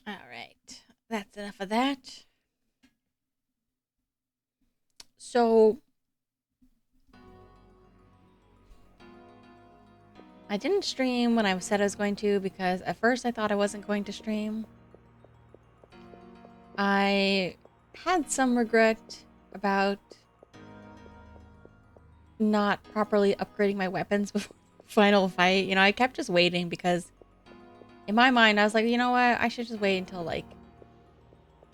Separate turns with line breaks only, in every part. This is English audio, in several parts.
All right. That's enough of that. So, I didn't stream when I said I was going to because at first I thought I wasn't going to stream. I had some regret about not properly upgrading my weapons before the final fight. You know, I kept just waiting because in my mind I was like, you know what? I should just wait until like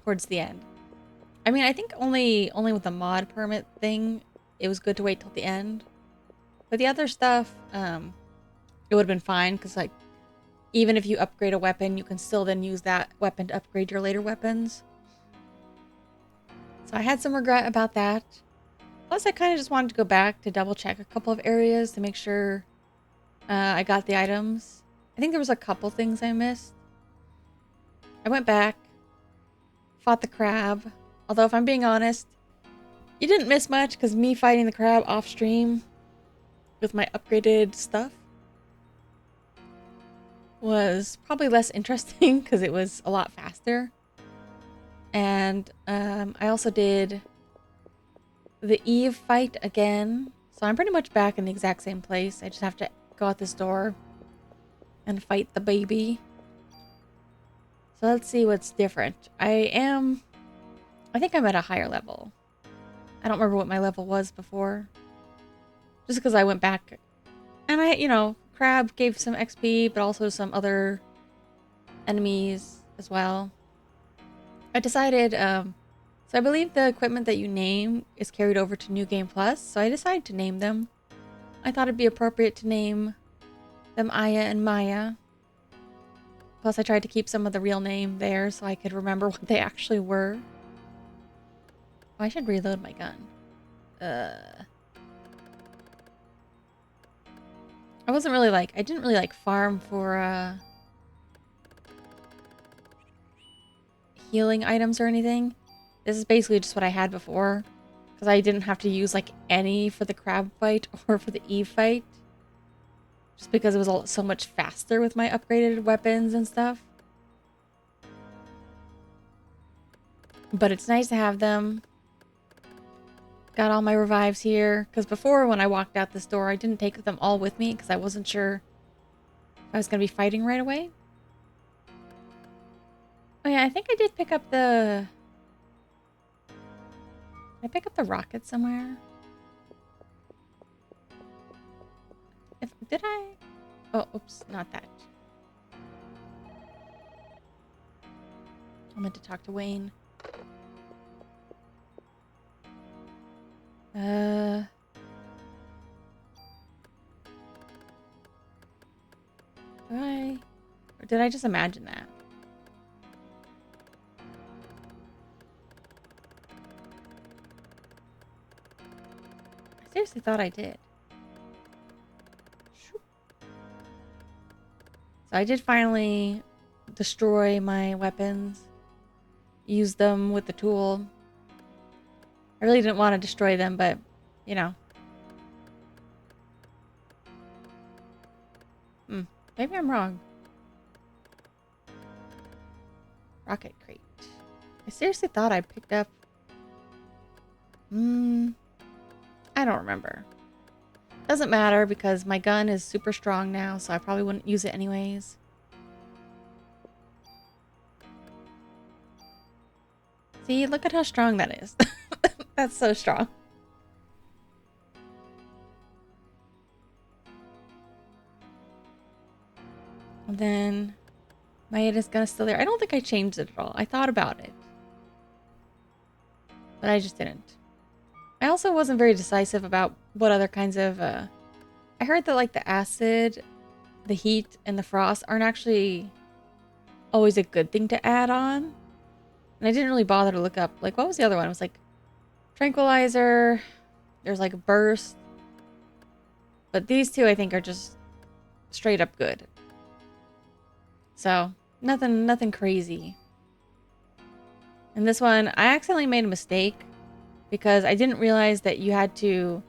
towards the end. I mean, I think only with the mod permit thing, it was good to wait till the end. But the other stuff, it would have been fine because like even if you upgrade a weapon, you can still then use that weapon to upgrade your later weapons. So I had some regret about that. Plus, I kind of just wanted to go back to double check a couple of areas to make sure I got the items. I think there was a couple things I missed. I went back, fought the crab. Although, if I'm being honest, you didn't miss much because me fighting the crab off stream with my upgraded stuff was probably less interesting because it was a lot faster. And I also did the Eve fight again. So I'm pretty much back in the exact same place. I just have to go out this door and fight the baby. So let's see what's different. I think I'm at a higher level. I don't remember what my level was before. Just because I went back and Crab gave some XP, but also some other enemies as well. I decided, so I believe the equipment that you name is carried over to New Game Plus, so I decided to name them. I thought it'd be appropriate to name them Aya and Maya. Plus, I tried to keep some of the real name there so I could remember what they actually were. Oh, I should reload my gun. I didn't really like farm for healing items or anything. This is basically just what I had before. Because I didn't have to use like any for the crab fight or for the Eve fight. Just because it was so much faster with my upgraded weapons and stuff. But it's nice to have them. Got all my revives here. Because before when I walked out this door, I didn't take them all with me because I wasn't sure if I was going to be fighting right away. Oh yeah, I think I did pick up the... Did I pick up the rocket somewhere? Did I? Oh, oops, not that. I meant to talk to Wayne. Did I? Or did I just imagine that? I seriously thought I did. So I did finally destroy my weapons. Use them with the tool. I really didn't want to destroy them, but, you know. Maybe I'm wrong. Rocket crate. I seriously thought I picked up... I don't remember. Doesn't matter because my gun is super strong now, so I probably wouldn't use it anyways. See, look at how strong that is. That's so strong. And then my Ada's gun is still there. I don't think I changed it at all. I thought about it. But I just didn't. I also wasn't very decisive about what other kinds of... I heard that like the acid, the heat, and the frost aren't actually always a good thing to add on. And I didn't really bother to look up. Like, what was the other one? It was like tranquilizer. There's like a burst. But these two I think are just straight up good. So, nothing crazy. And this one, I accidentally made a mistake because I didn't realize that you had to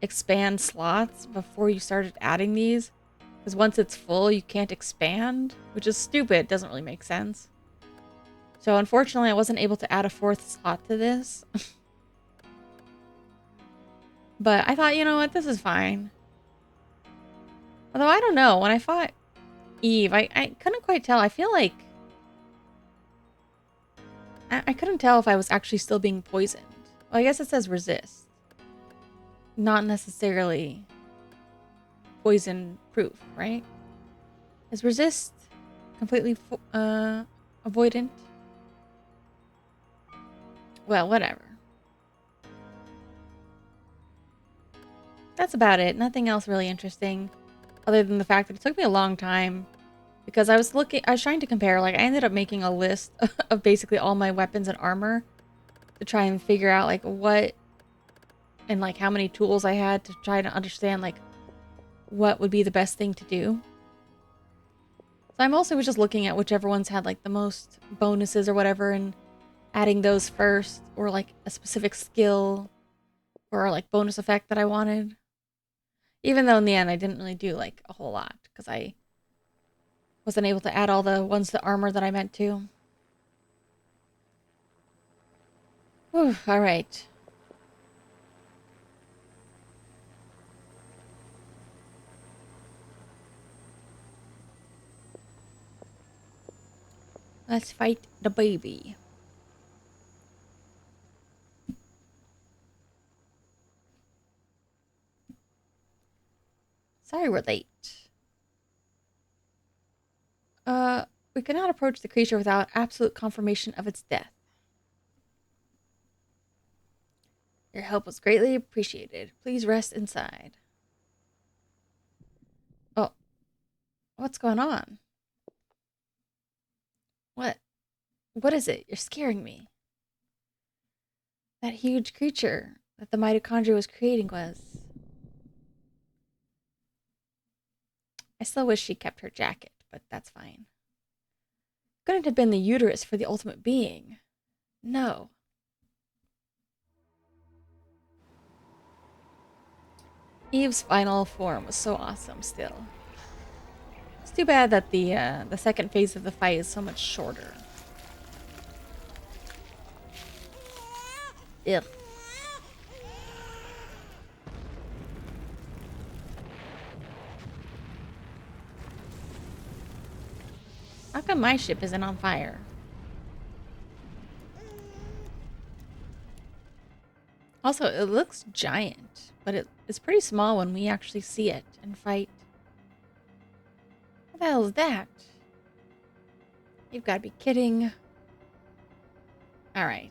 expand slots before you started adding these. Because once it's full, you can't expand, which is stupid. It doesn't really make sense. So unfortunately, I wasn't able to add a 4th slot to this. But I thought, you know what, this is fine. Although I don't know, when I fought Eve, I couldn't quite tell. I feel like I couldn't tell if I was actually still being poisoned. Well, I guess it says resist. Not necessarily poison proof, right? Is resist completely avoidant? Well, whatever. That's about it. Nothing else really interesting other than the fact that it took me a long time because I was trying to compare. Like, I ended up making a list of basically all my weapons and armor to try and figure out like what and like how many tools I had to try to understand like what would be the best thing to do. So I mostly was just looking at whichever ones had like the most bonuses or whatever and adding those first, or like a specific skill or like bonus effect that I wanted. Even though in the end I didn't really do like a whole lot because I wasn't able to add all the ones to armor that I meant to. Whew, all right. Let's fight the baby. Sorry we're late. We cannot approach the creature without absolute confirmation of its death. Your help was greatly appreciated. Please rest inside. Oh, what's going on? What? What is it? You're scaring me. That huge creature that the mitochondria was creating was... I still wish she kept her jacket, but that's fine. Couldn't have been the uterus for the ultimate being. No. Eve's final form was so awesome still. It's too bad that the second phase of the fight is so much shorter. Ugh. How come my ship isn't on fire? Also, it looks giant, but it's pretty small when we actually see it and fight. What the hell is that? You've got to be kidding. Alright.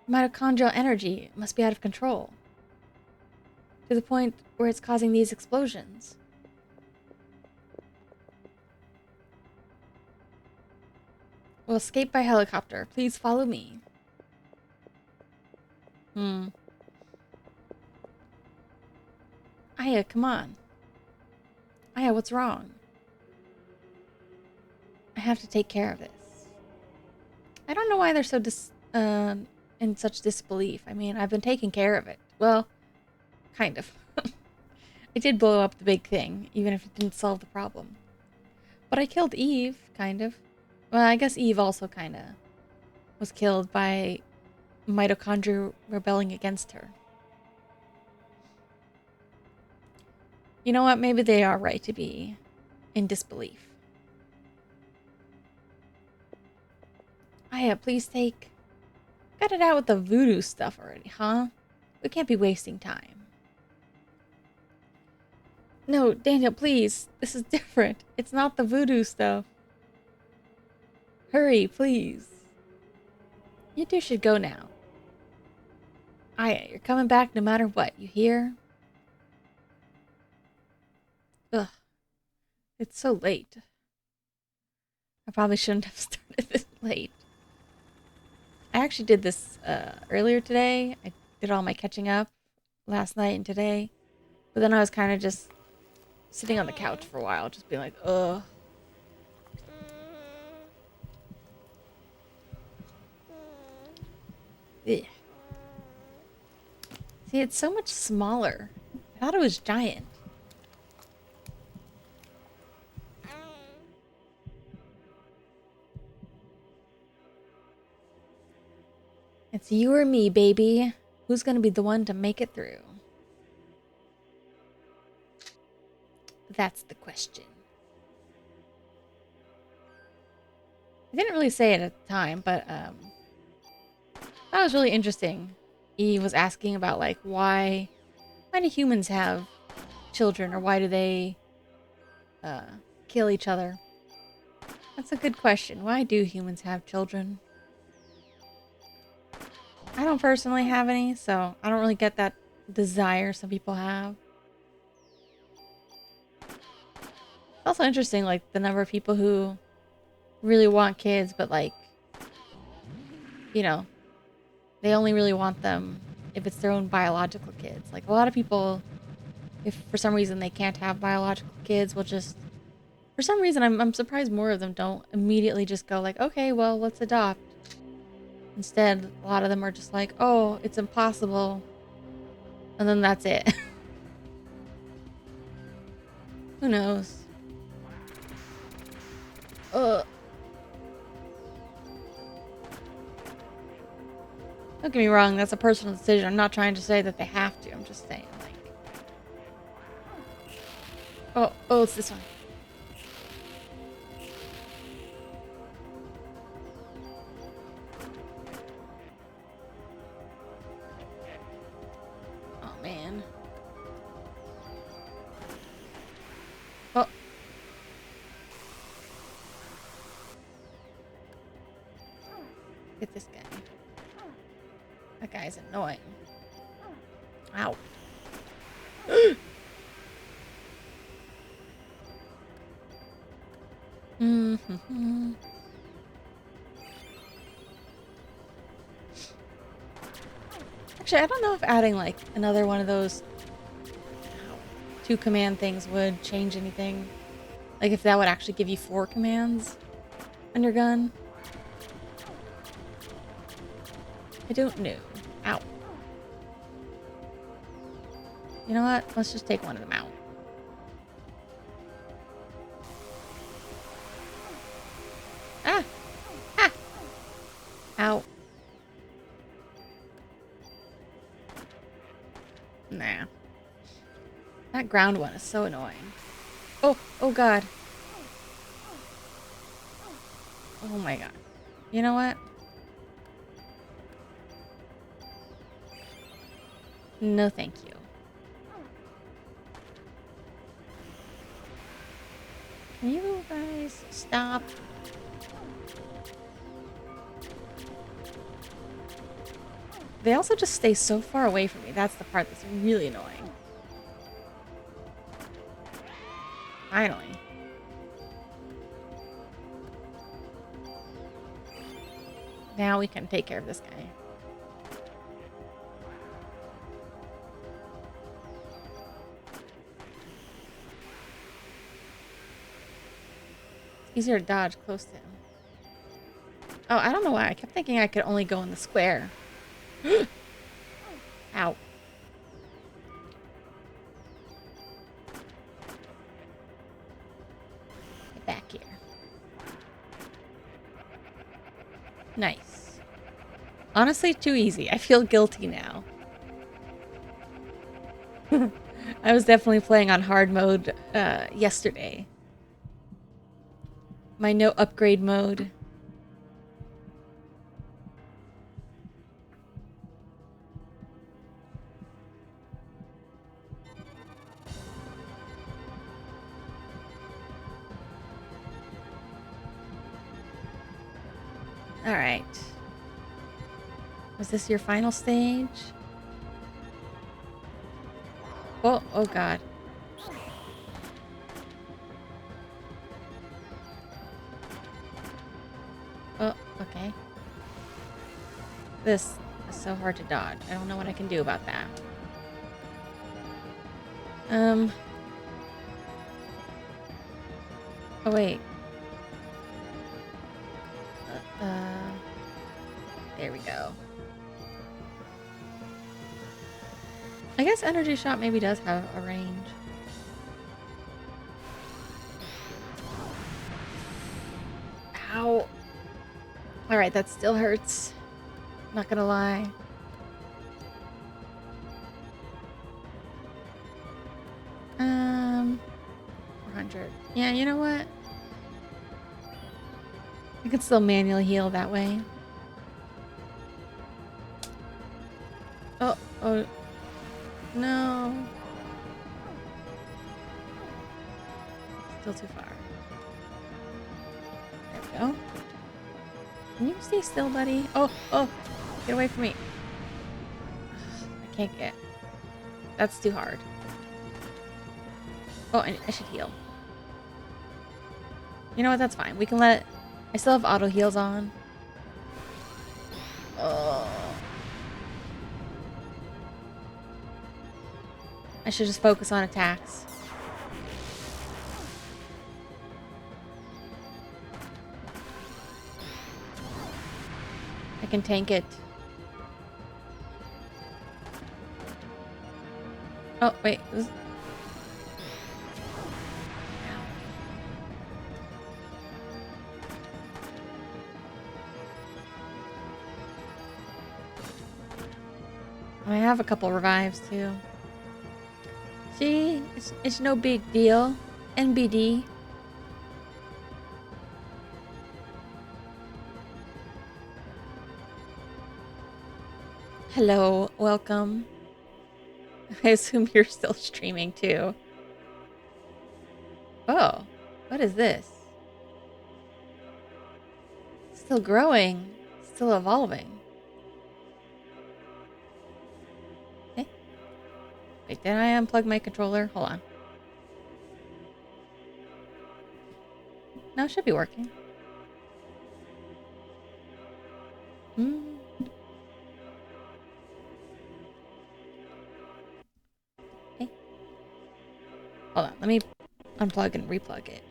Mitochondrial energy must be out of control. To the point where it's causing these explosions. We'll escape by helicopter. Please follow me. Aya, come on. Aya, what's wrong? I have to take care of this. I don't know why they're so in such disbelief. I mean, I've been taking care of it. Well, kind of. I did blow up the big thing, even if it didn't solve the problem. But I killed Eve, kind of. Well, I guess Eve also kind of was killed by mitochondria rebelling against her. You know what? Maybe they are right to be in disbelief. Aya, please take... Cut it out with the voodoo stuff already, huh? We can't be wasting time. No, Daniel, please. This is different. It's not the voodoo stuff. Hurry, please. You two should go now. Aya, you're coming back no matter what, you hear? Ugh. It's so late. I probably shouldn't have started this late. I actually did this earlier today. I did all my catching up last night and today. But then I was kind of just sitting on the couch for a while, just being like, ugh. Ugh. See, it's so much smaller. I thought it was giant. It's you or me, baby. Who's gonna be the one to make it through? That's the question. I didn't really say it at the time, but that was really interesting. He was asking about like why do humans have children, or why do they kill each other? That's a good question. Why do humans have children? I don't personally have any, so I don't really get that desire some people have. It's also interesting, like, the number of people who really want kids, but, like, you know, they only really want them if it's their own biological kids. Like, a lot of people, if for some reason they can't have biological kids, will just... For some reason, I'm surprised more of them don't immediately just go like, okay, well, let's adopt. Instead, a lot of them are just like, oh, it's impossible. And then that's it. Who knows? Ugh. Don't get me wrong, that's a personal decision. I'm not trying to say that they have to. I'm just saying, like... Oh, it's this one. Oh, man. Oh. Get this guy. That guy's annoying. Ow. Mm-hmm. Actually, I don't know if adding like another one of those 2 command things would change anything. Like if that would actually give you 4 commands on your gun. I don't know. Ow. You know what? Let's just take one of them out. Ah! Ah! Ow. Nah. That ground one is so annoying. Oh god. Oh my god. You know what? No thank you. Can you guys stop? They also just stay so far away from me. That's the part that's really annoying. Finally. Now we can take care of this guy. It's easier to dodge close to him. Oh, I don't know why. I kept thinking I could only go in the square. Ow. Get back here. Nice. Honestly, too easy. I feel guilty now. I was definitely playing on hard mode yesterday. My no upgrade mode. Alright. Was this your final stage? Oh god. Oh, okay. This is so hard to dodge. I don't know what I can do about that. Oh, wait. There we go. I guess energy shot maybe does have a range. Ow. Alright, that still hurts. Not gonna lie. Um, 400. Yeah, you know what? I can still manually heal that way. Oh, oh, no. Still too far. There we go. Can you stay still, buddy? Oh, oh, get away from me. I can't get. That's too hard. Oh, I should heal. You know what? That's fine. We can let... I still have auto heals on. Oh. I should just focus on attacks. I can tank it. Oh, wait. I have a couple revives too. See, it's no big deal. NBD. Hello, welcome. I assume you're still streaming too. Oh, what is this? Still growing, still evolving. Okay. Wait, did I unplug my controller? Hold on. No, it should be working. Okay. Hold on, let me unplug and replug it.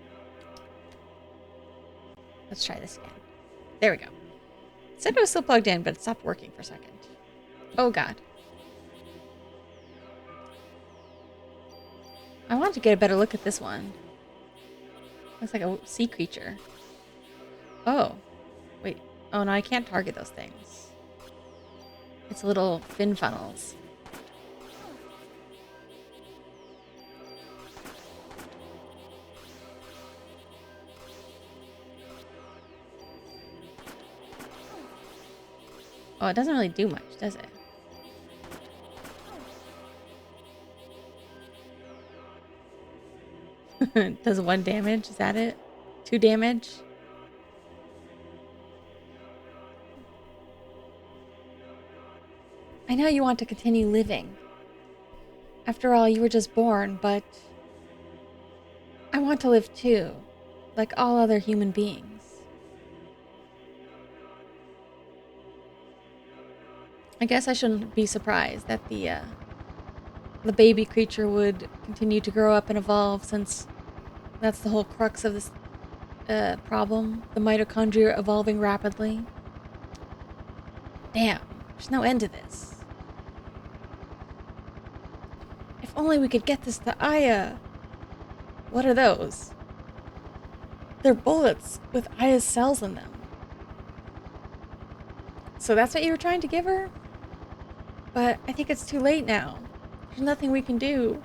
Let's try this again. There we go. It said it was still plugged in, but it stopped working for a second. Oh god. I wanted to get a better look at this one. Looks like a sea creature. Oh. Wait. Oh no, I can't target those things. It's little fin funnels. Oh, it doesn't really do much, does it? Does 1 damage? Is that it? 2 damage? I know you want to continue living. After all, you were just born, but I want to live too, like all other human beings. I guess I shouldn't be surprised that the baby creature would continue to grow up and evolve, since that's the whole crux of this problem. The mitochondria evolving rapidly. Damn, there's no end to this. If only we could get this to Aya. What are those? They're bullets with Aya's cells in them. So that's what you were trying to give her? But I think it's too late now. There's nothing we can do.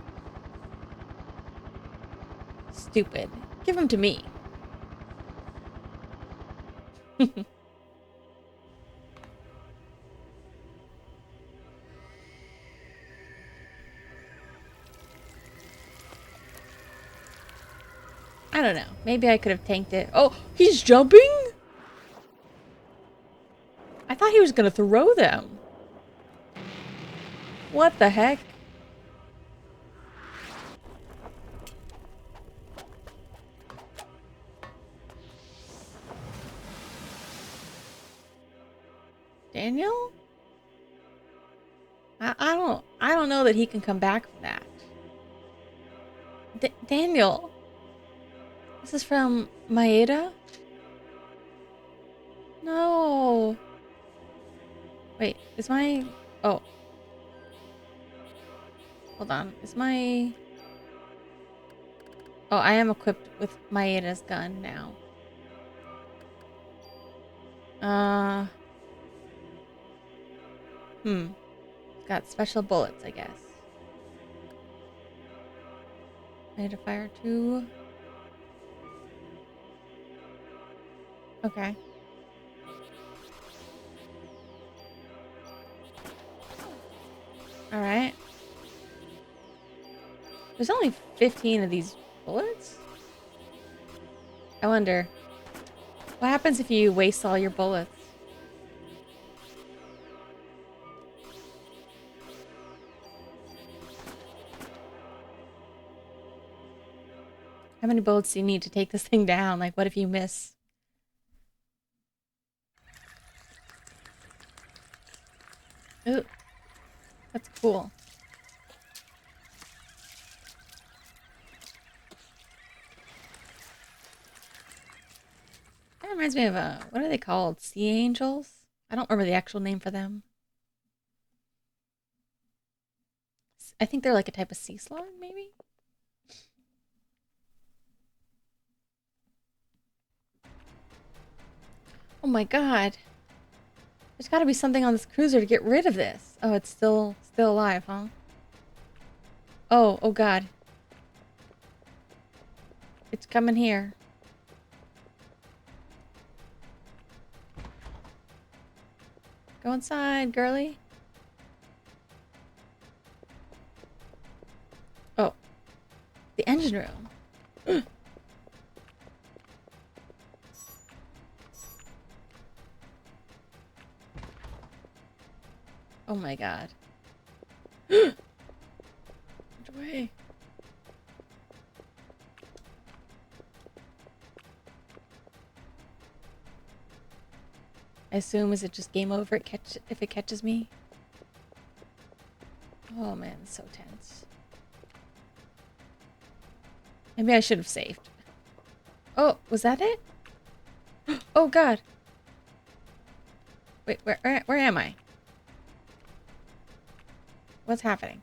Stupid. Give them to me. I don't know. Maybe I could have tanked it. Oh, he's jumping? I thought he was gonna throw them. What the heck? Daniel? I don't know that he can come back from that. Daniel. This is from Maeda? No. Wait, is my... Oh. Hold on. Is my... Oh, I am equipped with Maeda's gun now. Hmm. It's got special bullets, I guess. Ready to fire two. Okay. Alright. There's only 15 of these bullets? I wonder. What happens if you waste all your bullets? How many bullets do you need to take this thing down? Like, what if you miss? Ooh, that's cool. That reminds me of what are they called? Sea angels? I don't remember the actual name for them. I think they're like a type of sea slug, maybe? Oh my god. There's gotta be something on this cruiser to get rid of this. Oh, it's still alive, huh? Oh god. It's coming here. Go inside, girly. Oh, the engine room. Oh my god. Which way? I assume is it just game over if it catches me? Oh man, it's so tense. Maybe I should have saved. Oh, was that it? Oh god. Wait, where am I? What's happening?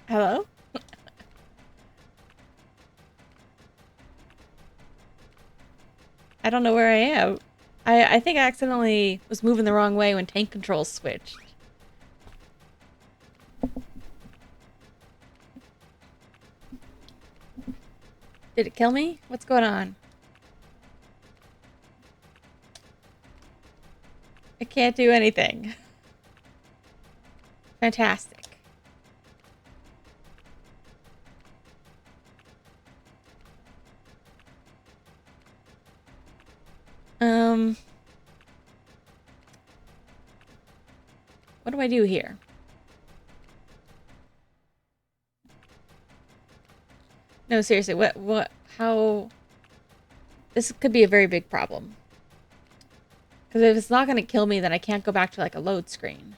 Hello? I don't know where I am. I think I accidentally was moving the wrong way when tank controls switched. Did it kill me? What's going on? I can't do anything. Fantastic. What do I do here? No, seriously, how... This could be a very big problem. Because if it's not going to kill me, then I can't go back to, like, a load screen.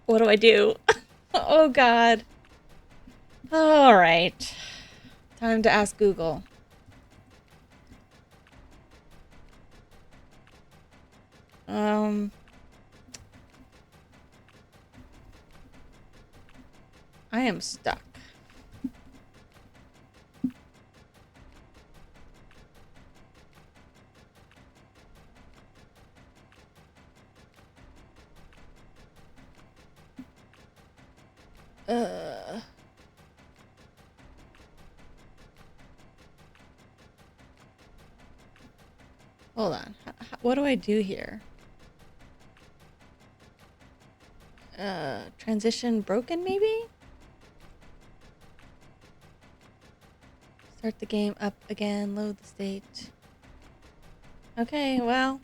What do I do? Oh, God. All right. Time to ask Google. I am stuck. Hold on. What do I do here? Transition broken, maybe? Start the game up again, load the state. Okay, well,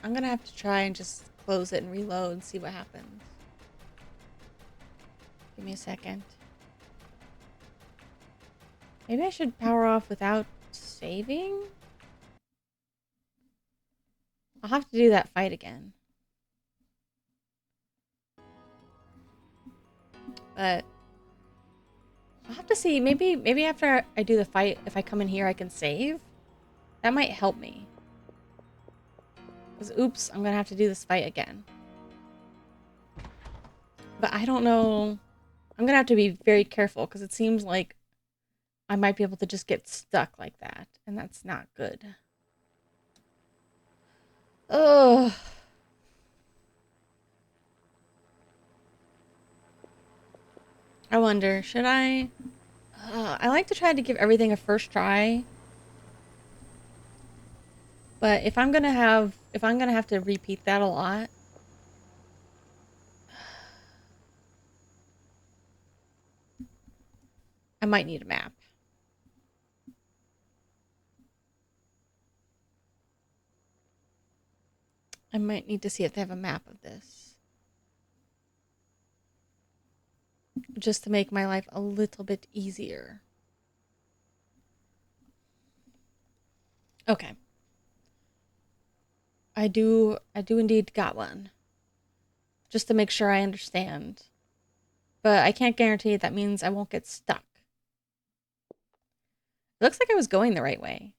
I'm gonna have to try and just close it and reload and see what happens. Give me a second. Maybe I should power off without saving? I'll have to do that fight again. But I'll have to see. Maybe after I do the fight, if I come in here, I can save. That might help me. Because, oops, I'm going to have to do this fight again. But I don't know. I'm going to have to be very careful because it seems like I might be able to just get stuck like that. And that's not good. Ugh. I wonder, should I? I like to try to give everything a first try. But if I'm gonna have to repeat that a lot, I might need a map. I might need to see if they have a map of this. Just to make my life a little bit easier. Okay. I do indeed got one. Just to make sure I understand. But I can't guarantee that means I won't get stuck. It looks like I was going the right way.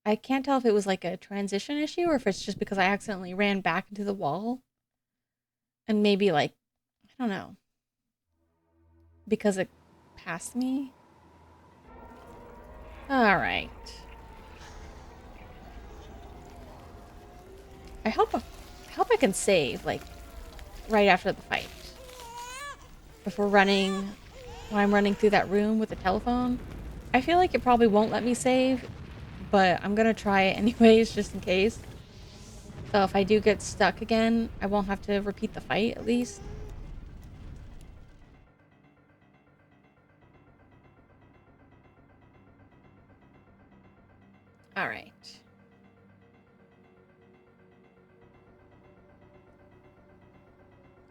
I can't tell if it was like a transition issue or if it's just because I accidentally ran back into the wall. And maybe like, I don't know. Because it passed me? Alright. I hope I can save, like, right after the fight. If when I'm running through that room with the telephone. I feel like it probably won't let me save, but I'm gonna try it anyways, just in case. So if I do get stuck again, I won't have to repeat the fight, at least. Alright.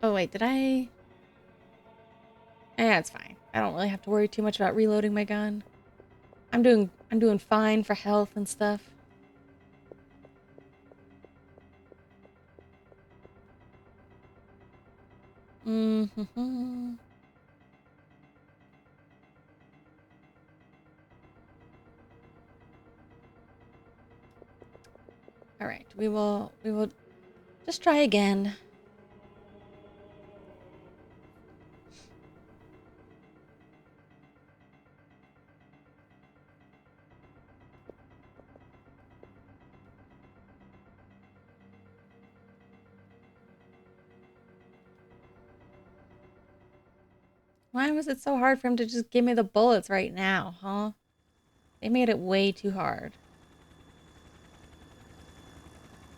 Oh wait, did I? Yeah, it's fine. I don't really have to worry too much about reloading my gun. I'm doing fine for health and stuff. Mm-hmm. Alright, we will just try again. Why was it so hard for him to just give me the bullets right now, huh? They made it way too hard.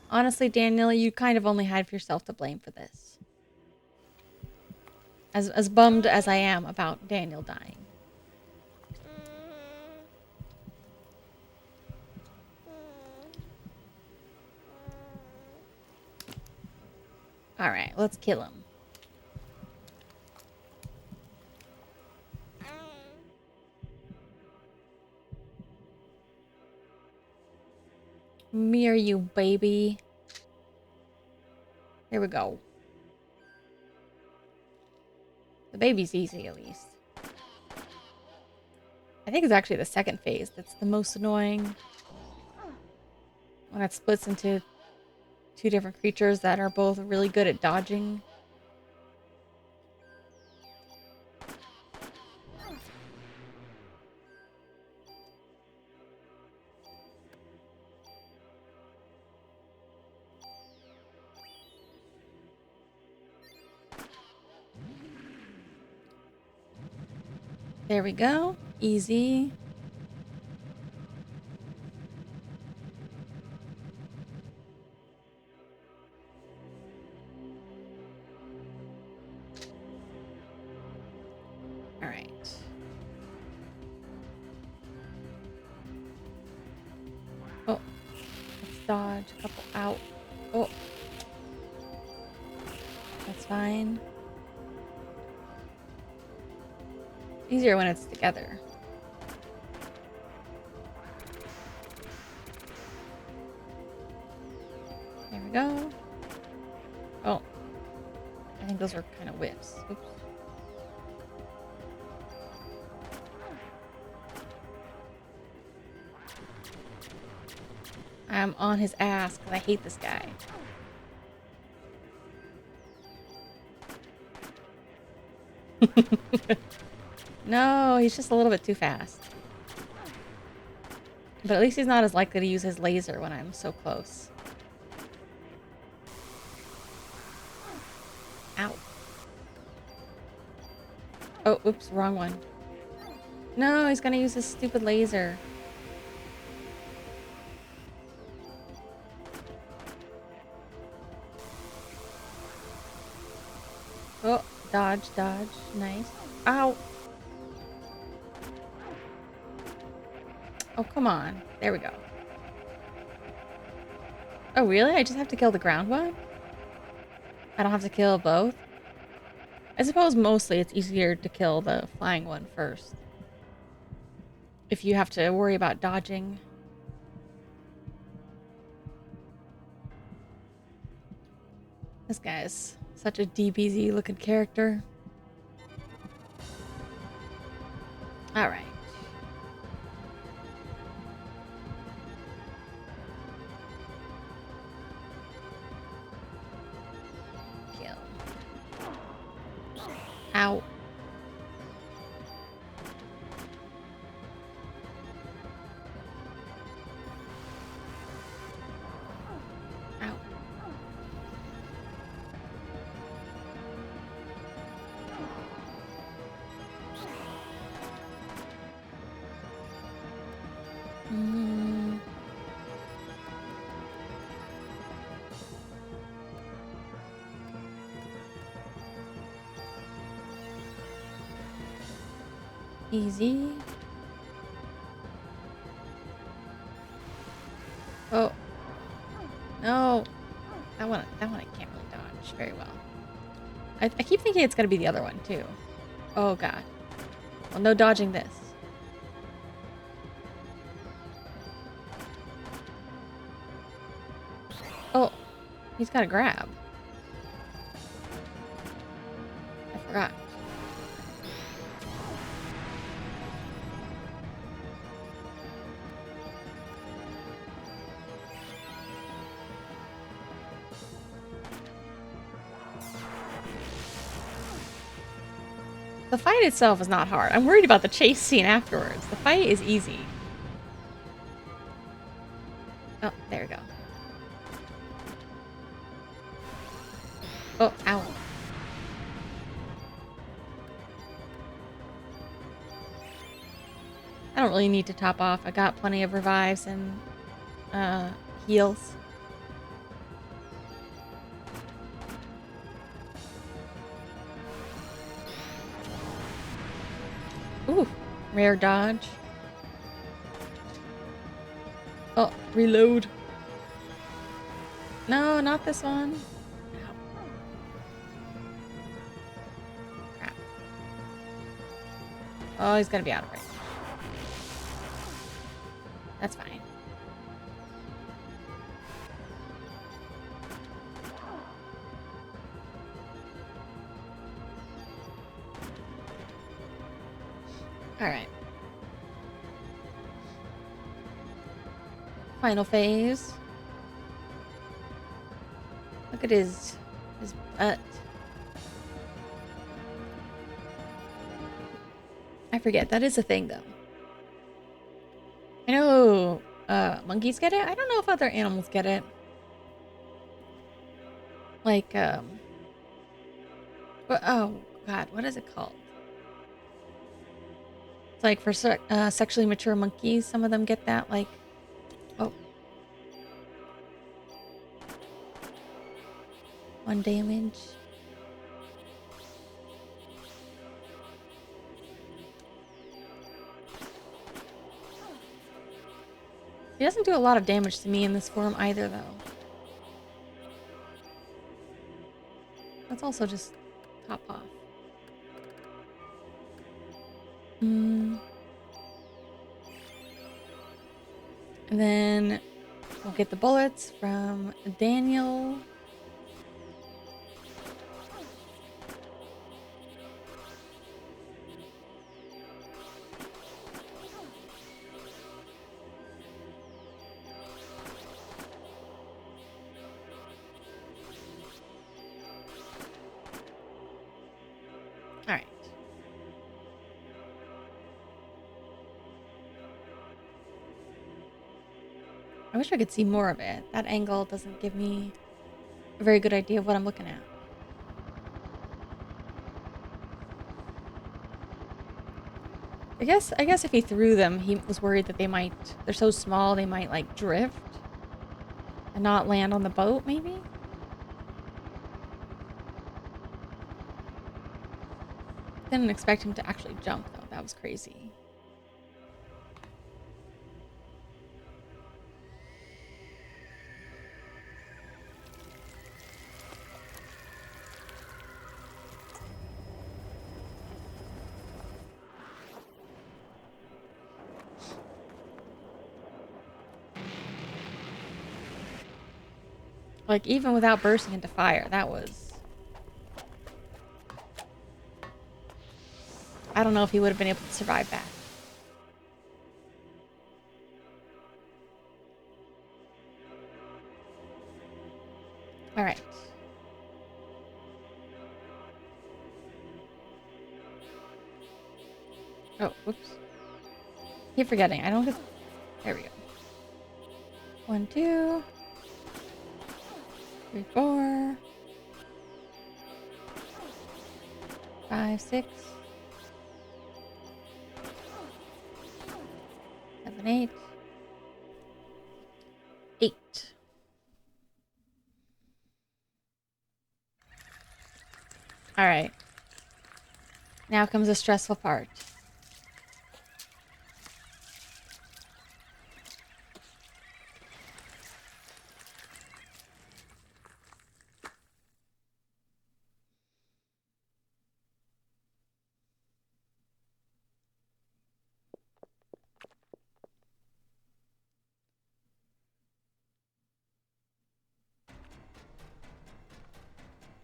Honestly, Daniel, you kind of only had yourself to blame for this. As bummed as I am about Daniel dying. Alright, let's kill him. Me or you, baby. Here we go. The baby's easy, at least. I think it's actually the second phase that's the most annoying. When it splits into two different creatures that are both really good at dodging. There we go. Easy. Alright. Oh. Let's dodge. A couple out. Oh. That's fine. Easier when it's together. There we go. Oh. I think those were kind of whiffs. Oops. I'm on his ass because I hate this guy. No, he's just a little bit too fast. But at least he's not as likely to use his laser when I'm so close. Ow. Oh, oops, wrong one. No, he's gonna use his stupid laser. Oh, dodge, dodge. Nice. Ow. Oh, come on. There we go. Oh, really? I just have to kill the ground one? I don't have to kill both? I suppose mostly it's easier to kill the flying one first. If you have to worry about dodging. This guy's such a DBZ looking character. Alright. Kill. Ow. Ow. Easy. Oh. No. That one I can't really dodge very well. I keep thinking it's gonna be the other one too. Oh god. Well, no dodging this. Oh, he's got a grab. I forgot. The fight itself is not hard. I'm worried about the chase scene afterwards. The fight is easy. Oh, there we go. Oh, ow. I don't really need to top off. I got plenty of revives and heals. Ooh, rare dodge. Oh, reload. No, not this one. Ow. Crap. Oh, he's gonna be out of range. That's fine. Alright. Final phase. Look at his butt. I forget. That is a thing, though. I know monkeys get it. I don't know if other animals get it. Like, oh, God. What is it called? It's like for sexually mature monkeys, some of them get that. Like, oh. 1 damage. He doesn't do a lot of damage to me in this form either, though. Let's also just top off. And then we'll get the bullets from Daniel. Alright. I wish I could see more of it. That angle doesn't give me a very good idea of what I'm looking at. I guess if he threw them, he was worried that they're so small, they might like drift and not land on the boat, maybe? Didn't expect him to actually jump though. That was crazy. Like, even without bursting into fire, that was... I don't know if he would have been able to survive that. Alright. Oh, whoops. Keep forgetting. I don't get... There we go. 1, 2... 3, 4... 5, 6... 7, 8... 8. Alright. Now comes the stressful part.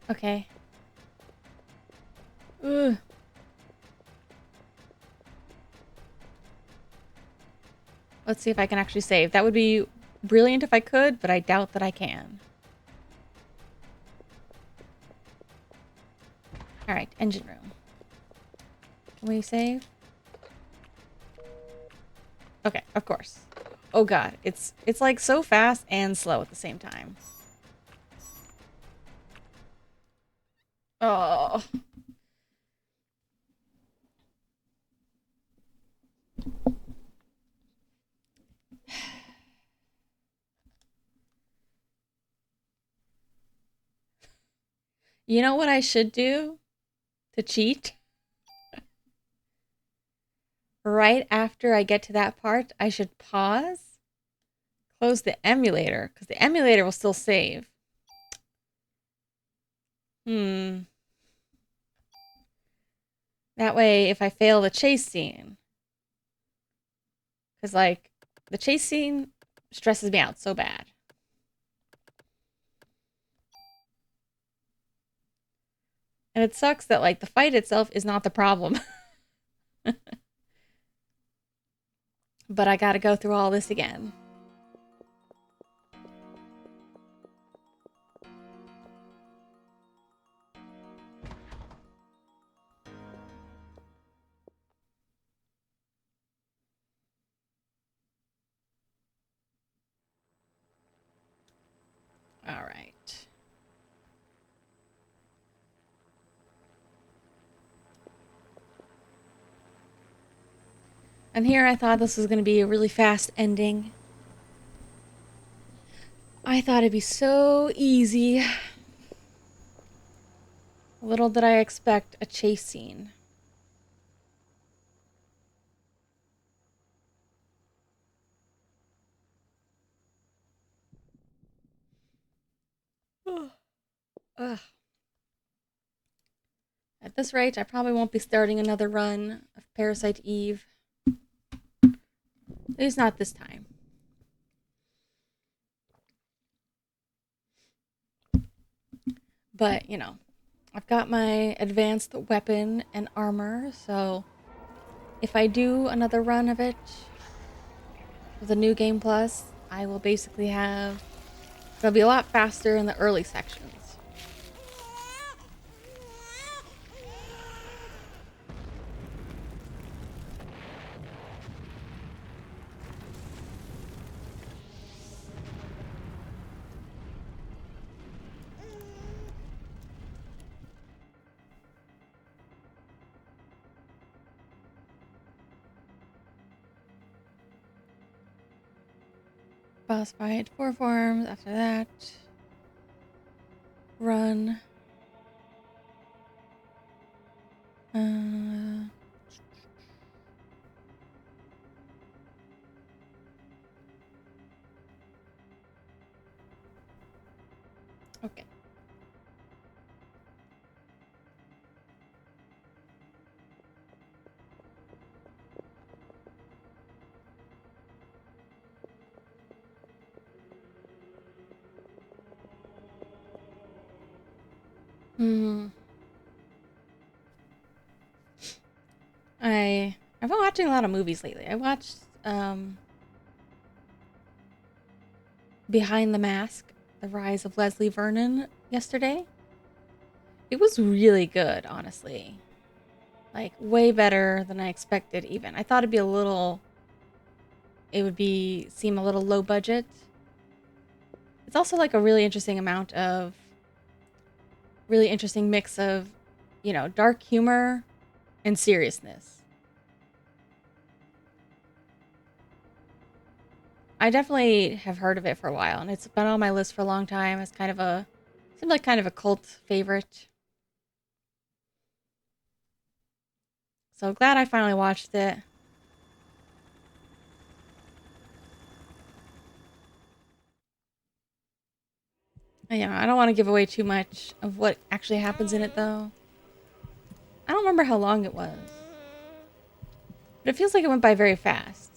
Okay. Ugh. Let's see if I can actually save. That would be brilliant if I could, but I doubt that I can. Alright, engine room. Can we save? Okay, of course. Oh god, it's like so fast and slow at the same time. Oh. You know what I should do to cheat? Right after I get to that part, I should pause, close the emulator, because the emulator will still save. That way, if I fail the chase scene, because, like, the chase scene stresses me out so bad. And it sucks that, like, the fight itself is not the problem. But I gotta go through all this again. All right. And here I thought this was going to be a really fast ending. I thought it'd be so easy. Little did I expect a chase scene. Ugh. At this rate, I probably won't be starting another run of Parasite Eve. At least not this time. But, you know, I've got my advanced weapon and armor, so if I do another run of it with a new game plus, I will basically have... It'll be a lot faster in the early sections. boss fight. 4 forms. After that, run. Okay. I've been watching a lot of movies lately. I watched Behind the Mask: The Rise of Leslie Vernon yesterday. It was really good, honestly. Like way better than I expected even. I thought it would seem a little low budget. It's also like a really interesting mix of, dark humor and seriousness. I definitely have heard of it for a while, and it's been on my list for a long time. It's seemed like kind of a cult favorite. So glad I finally watched it. Yeah, I don't want to give away too much of what actually happens in it, though. I don't remember how long it was, but it feels like it went by very fast.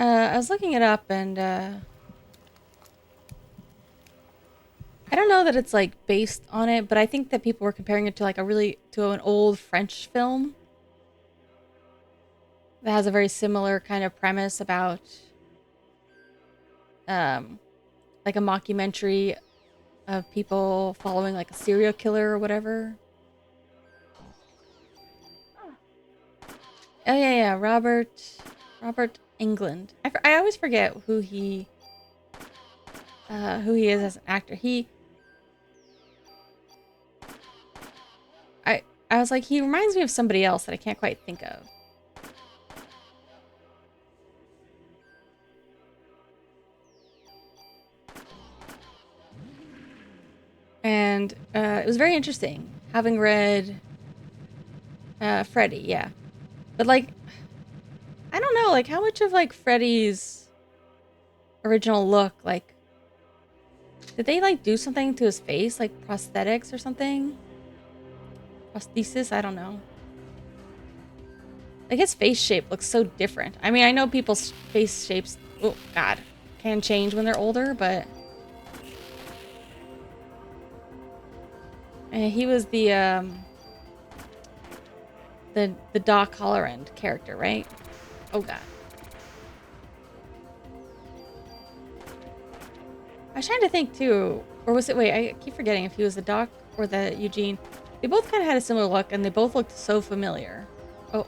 I was looking it up, and I don't know that it's like based on it, but I think that people were comparing it to like to an old French film that has a very similar kind of premise about like a mockumentary of people following like a serial killer or whatever. Oh yeah, Robert Englund. I always forget who he is as an actor. I was like, he reminds me of somebody else that I can't quite think of. And it was very interesting having read Freddy, yeah. But like, I don't know, like how much of like Freddy's original look, like, did they like do something to his face, like prosthetics or something? Prosthesis, I don't know. Like his face shape looks so different. I mean, I know people's face shapes, oh god, can change when they're older, but he was the Doc Hollerand character, right? Oh god. I was trying to think too, or was it? Wait, I keep forgetting if he was the Doc or the Eugene. They both kind of had a similar look, and they both looked so familiar. Oh.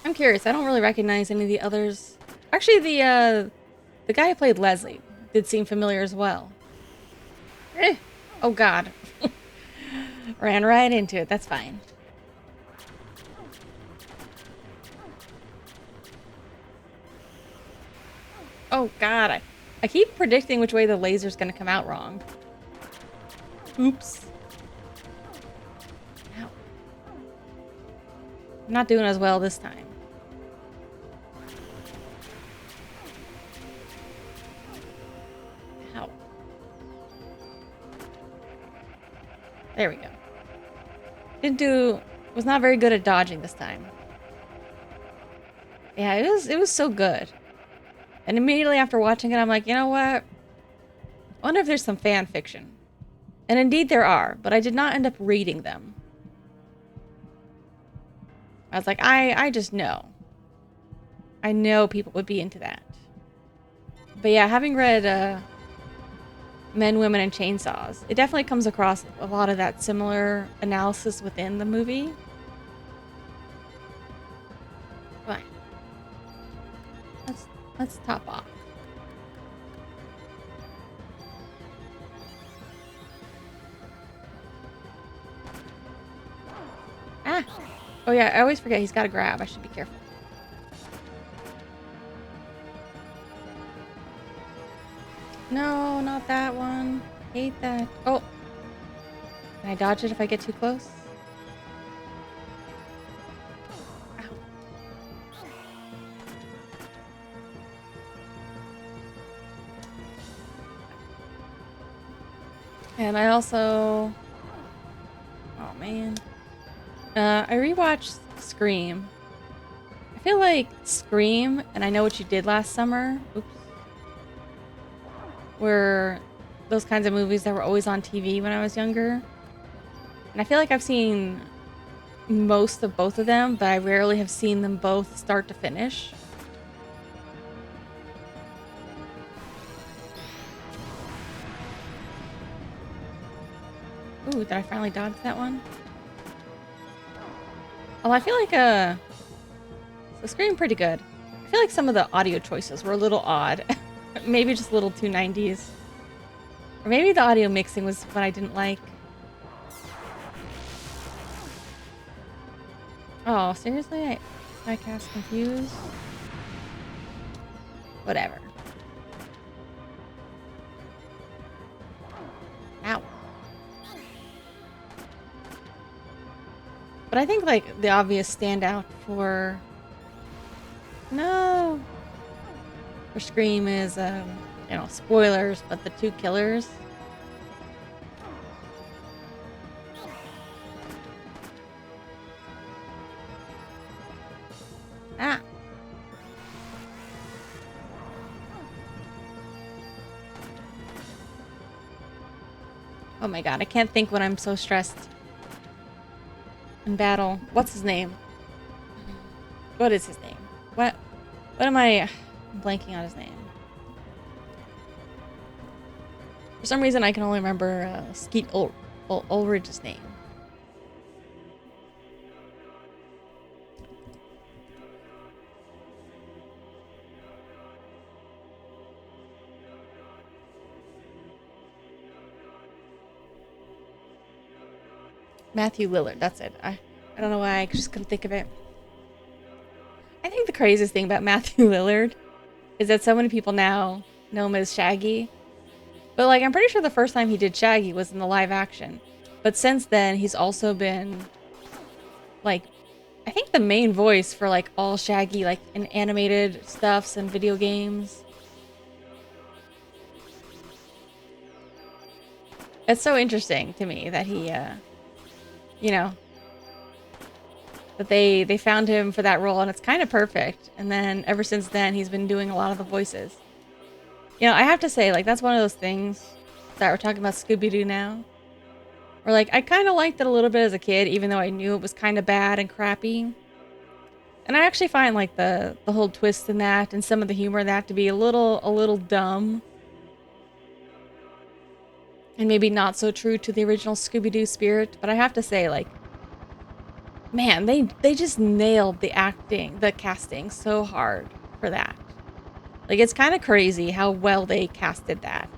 I'm curious. I don't really recognize any of the others. Actually, the guy who played Leslie did seem familiar as well. Oh god. Ran right into it. That's fine. Oh god. I keep predicting which way the laser's gonna come out wrong. Oops. Ow. I'm not doing as well this time. Ow. There we go. Was not very good at dodging this time. Yeah, it was so good. And immediately after watching it, I'm like, you know what? I wonder if there's some fan fiction. And indeed there are, but I did not end up reading them. I was like, I just know. I know people would be into that. But yeah, having read Men, Women, and Chainsaws, it definitely comes across a lot of that similar analysis within the movie. Fine. Let's top off. Oh yeah, I always forget he's got to grab. I should be careful. No, not that one. Hate that. Oh. Can I dodge it if I get too close? Ow. And I also... Oh, man. I rewatched Scream. I feel like Scream and I Know What You Did Last Summer, oops, were those kinds of movies that were always on TV when I was younger. And I feel like I've seen most of both of them, but I rarely have seen them both start to finish. Ooh, did I finally dodge that one? Oh, I feel like so Scream pretty good. I feel like some of the audio choices were a little odd. Maybe just a little too 90s. Or maybe the audio mixing was what I didn't like. Oh, seriously? I cast Confuse? Whatever. Ow. But I think, like, the obvious standout for... No! For Scream is, you know, spoilers, but the two killers. Ah! Oh my god, I can't think when I'm so stressed. In battle. What's his name? What is his name? What am I... I'm blanking on his name. For some reason, I can only remember Skeet Ulrich's name. Matthew Lillard, that's it. I don't know why I just couldn't think of it. I think the craziest thing about Matthew Lillard is that so many people now know him as Shaggy. But, like, I'm pretty sure the first time he did Shaggy was in the live action. But since then, he's also been, like, I think the main voice for, like, all Shaggy, like, in animated stuffs and video games. It's so interesting to me that he, you know, that they found him for that role, and it's kind of perfect. And then ever since then, he's been doing a lot of the voices. You know, I have to say, like, that's one of those things that we're talking about Scooby-Doo now. Where, like, I kind of liked it a little bit as a kid, even though I knew it was kind of bad and crappy. And I actually find, like, the whole twist in that and some of the humor in that to be a little dumb. And maybe not so true to the original Scooby-Doo spirit. But I have to say, like, man, they just nailed the acting, the casting so hard for that. Like, it's kind of crazy how well they casted that.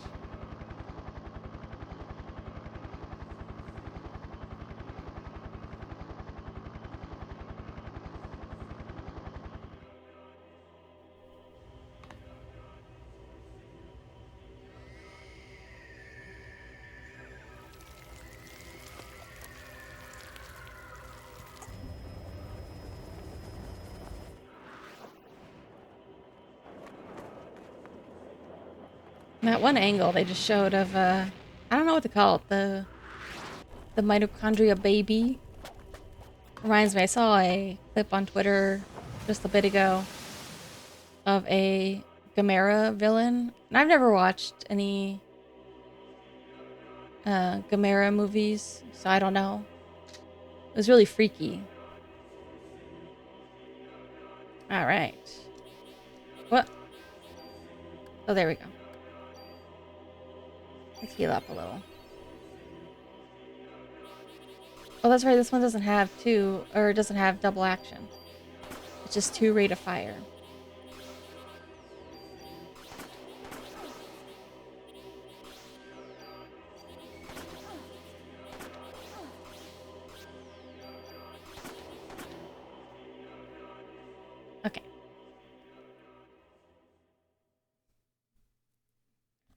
That one angle they just showed of, I don't know what to call it, the mitochondria baby. Reminds me, I saw a clip on Twitter just a bit ago of a Gamera villain. And I've never watched any Gamera movies, so I don't know. It was really freaky. Alright. What? Oh, there we go. Let's heal up a little. Oh, that's right. This one doesn't have two, or it doesn't have double action. It's just 2 rate of fire.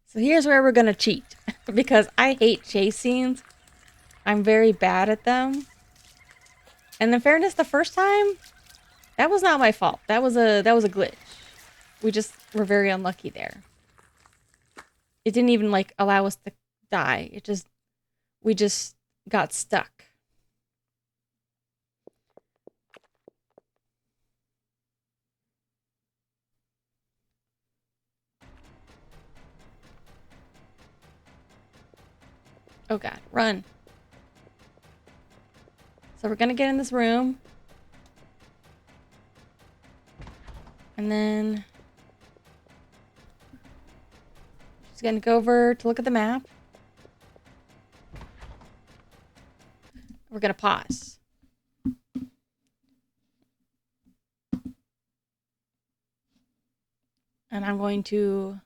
So here's where we're gonna cheat. Because I hate chase scenes. I'm very bad at them. And in fairness, the first time, that was not my fault. That was a glitch. We just were very unlucky there. It didn't even like allow us to die. We just got stuck. Oh god, run. So we're gonna get in this room. And then she's gonna go over to look at the map. We're gonna pause. And I'm going to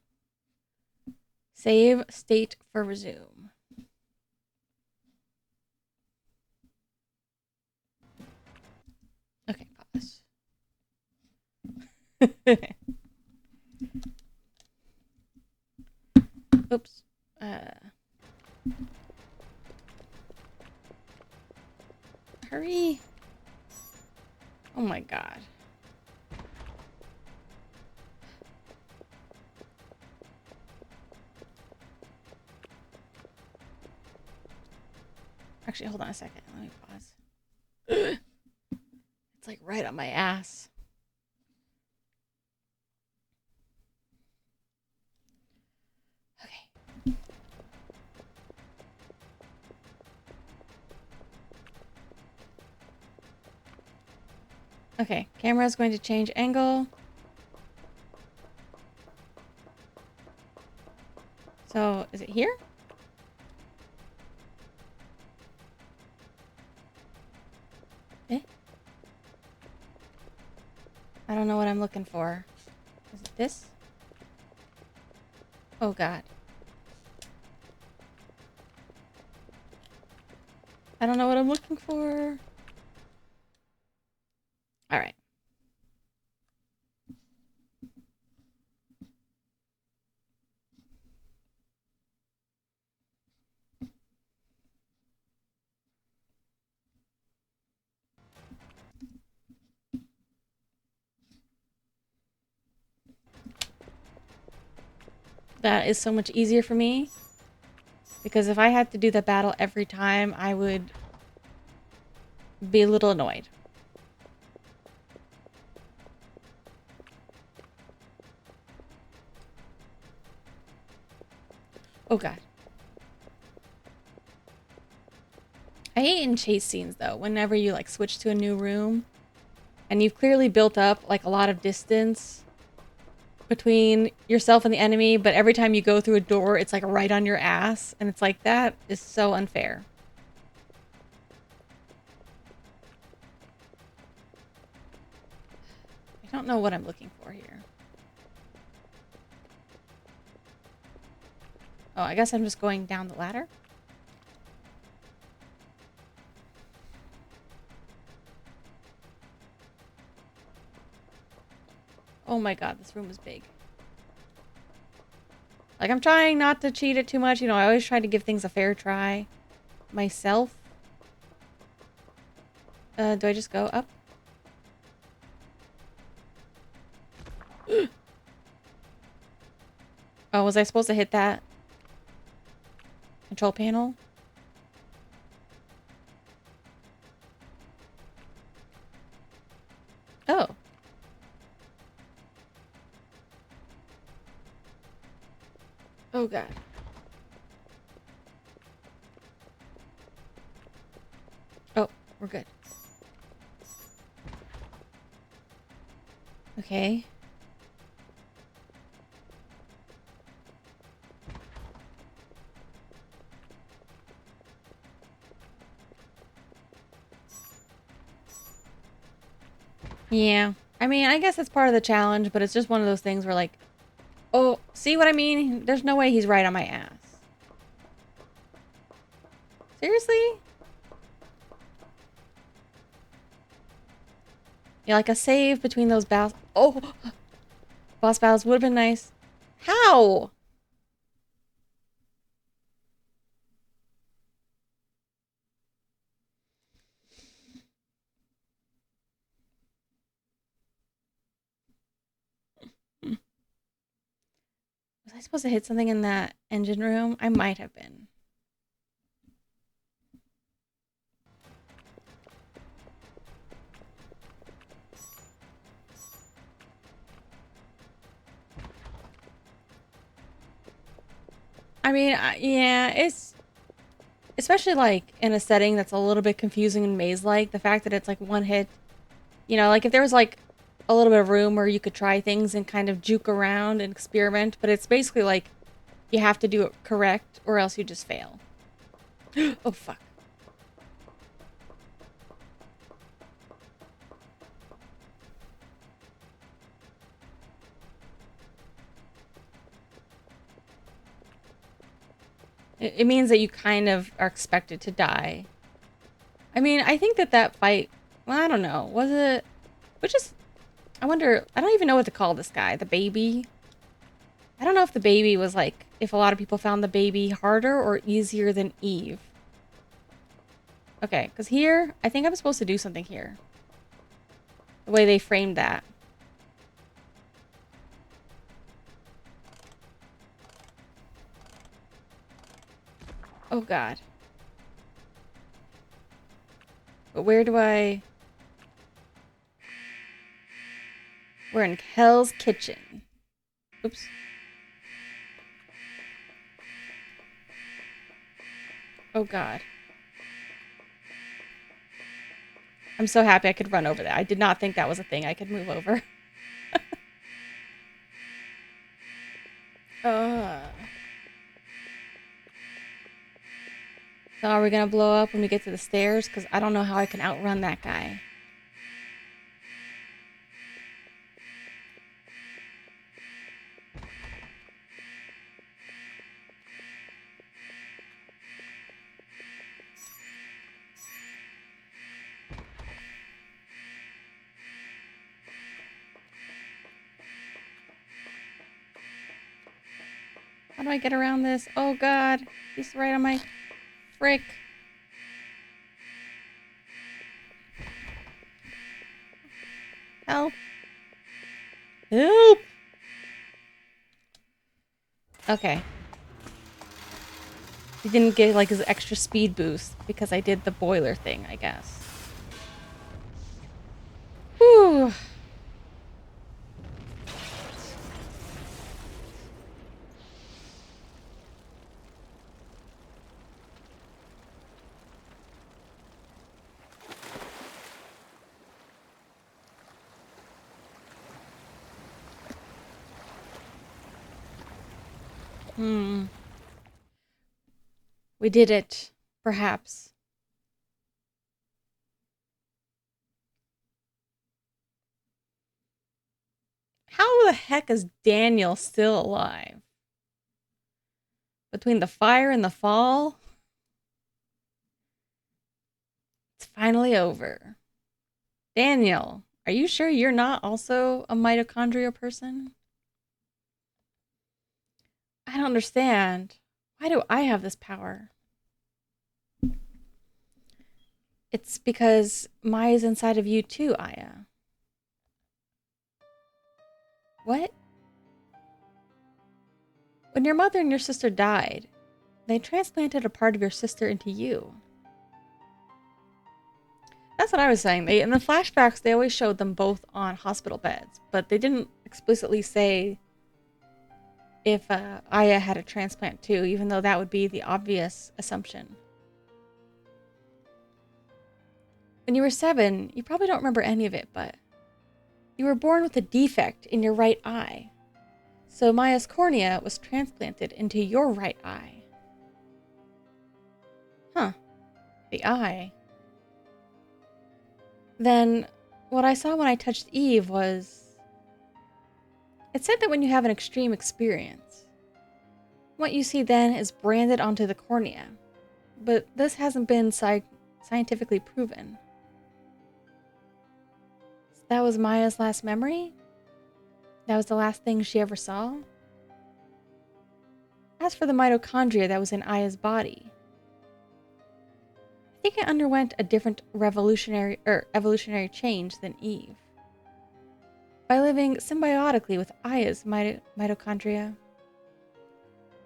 save state for resume. Okay, pause. Oops. Hurry. Oh my god. Actually, hold on a second. Let me pause. It's like right on my ass. Okay. Okay, camera's going to change angle. So, is it here? Eh? I don't know what I'm looking for. Is it this? Oh god. I don't know what I'm looking for. Alright. That is so much easier for me. Because if I had to do the battle every time, I would be a little annoyed. Oh god. I hate in chase scenes though, whenever you like switch to a new room and you've clearly built up like a lot of distance between yourself and the enemy, but every time you go through a door, it's like right on your ass. And it's like, that is so unfair. I don't know what I'm looking for here. Oh, I guess I'm just going down the ladder. Oh my god, this room is big. Like, I'm trying not to cheat it too much. You know, I always try to give things a fair try myself. Do I just go up? Oh, was I supposed to hit that control panel? Oh. Oh god. Oh, we're good. Okay. Yeah. I mean, I guess it's part of the challenge, but it's just one of those things where like, oh, see what I mean? There's no way he's right on my ass. Seriously? Yeah, like a save between those battles. Oh! Boss battles would have been nice. How? I supposed to hit something in that engine room? I might have been. I mean, yeah, it's especially like in a setting that's a little bit confusing and maze-like. The fact that it's like one hit, you know, like if there was like a little bit of room where you could try things and kind of juke around and experiment, but it's basically like you have to do it correct or else you just fail. Oh, fuck. It means that you kind of are expected to die. I mean, I think that that fight, well, I don't know. Was it, which is, I wonder, I don't even know what to call this guy. The baby? I don't know if the baby was like, if a lot of people found the baby harder or easier than Eve. Okay, because here, I think I'm supposed to do something here. The way they framed that. Oh, God. But where do I... We're in Hell's Kitchen. Oops. Oh, God. I'm so happy I could run over that. I did not think that was a thing I could move over. So are we gonna blow up when we get to the stairs? Because I don't know how I can outrun that guy. How do I get around this? Oh, God. He's right on my frick. Help. Help. Okay. He didn't get like his extra speed boost because I did the boiler thing, I guess. Whew. We did it. Perhaps. How the heck is Daniel still alive? Between the fire and the fall? It's finally over. Daniel, are you sure you're not also a mitochondria person? I don't understand. Why do I have this power? It's because Maya's inside of you too, Aya. What? When your mother and your sister died, they transplanted a part of your sister into you. That's what I was saying. In the flashbacks, they always showed them both on hospital beds, but they didn't explicitly say if Aya had a transplant too, even though that would be the obvious assumption. When you were 7, you probably don't remember any of it, but you were born with a defect in your right eye. So Maya's cornea was transplanted into your right eye. Huh. The eye. Then, what I saw when I touched Eve was... It said that when you have an extreme experience, what you see then is branded onto the cornea. But this hasn't been scientifically proven. So that was Maya's last memory? That was the last thing she ever saw? As for the mitochondria that was in Aya's body, I think it underwent a different evolutionary change than Eve. By living symbiotically with Aya's mitochondria,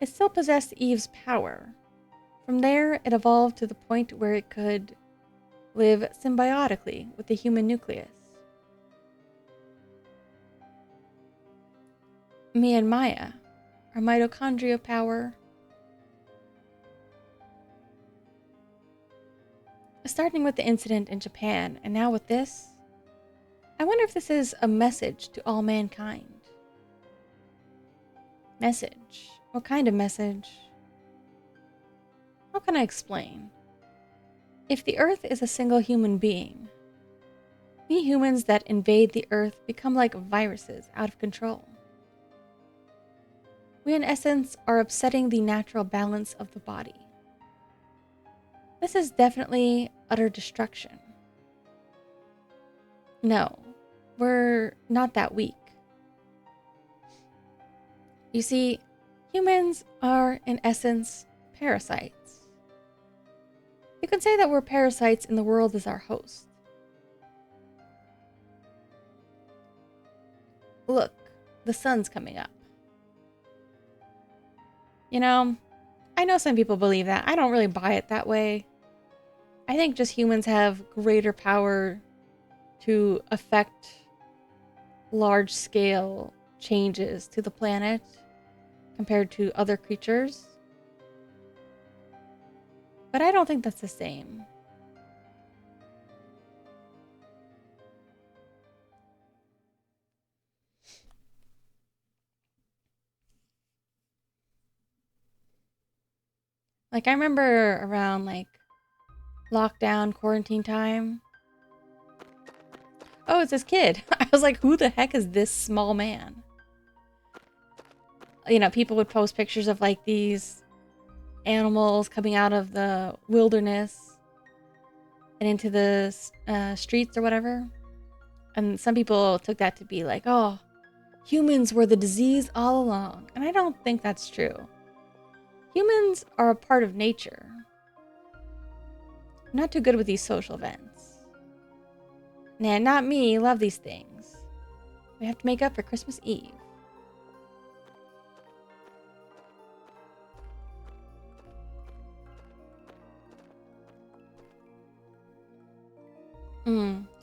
It still possessed Eve's power. From there, it evolved to the point where it could live symbiotically with the human nucleus. Me and Maya, our mitochondria power. Starting with the incident in Japan, and now with this, I wonder if this is a message to all mankind. Message? What kind of message? How can I explain? If the Earth is a single human being, we humans that invade the Earth become like viruses out of control. We in essence are upsetting the natural balance of the body. This is definitely utter destruction. No, we're not that weak. You see, humans are in essence parasites. You can say that we're parasites in the world as our host. Look, the sun's coming up. You know, I know some people believe that. I don't really buy it that way. I think just humans have greater power to affect large-scale changes to the planet compared to other creatures. But I don't think that's the same. Like, I remember around, like, lockdown, quarantine time. Oh, it's this kid. I was like, who the heck is this small man? You know, people would post pictures of, like, these animals coming out of the wilderness and into the streets or whatever. And some people took that to be like, oh, humans were the disease all along. And I don't think that's true. Humans are a part of nature. I'm not too good with these social events. Nah, not me. Love these things. We have to make up for Christmas Eve.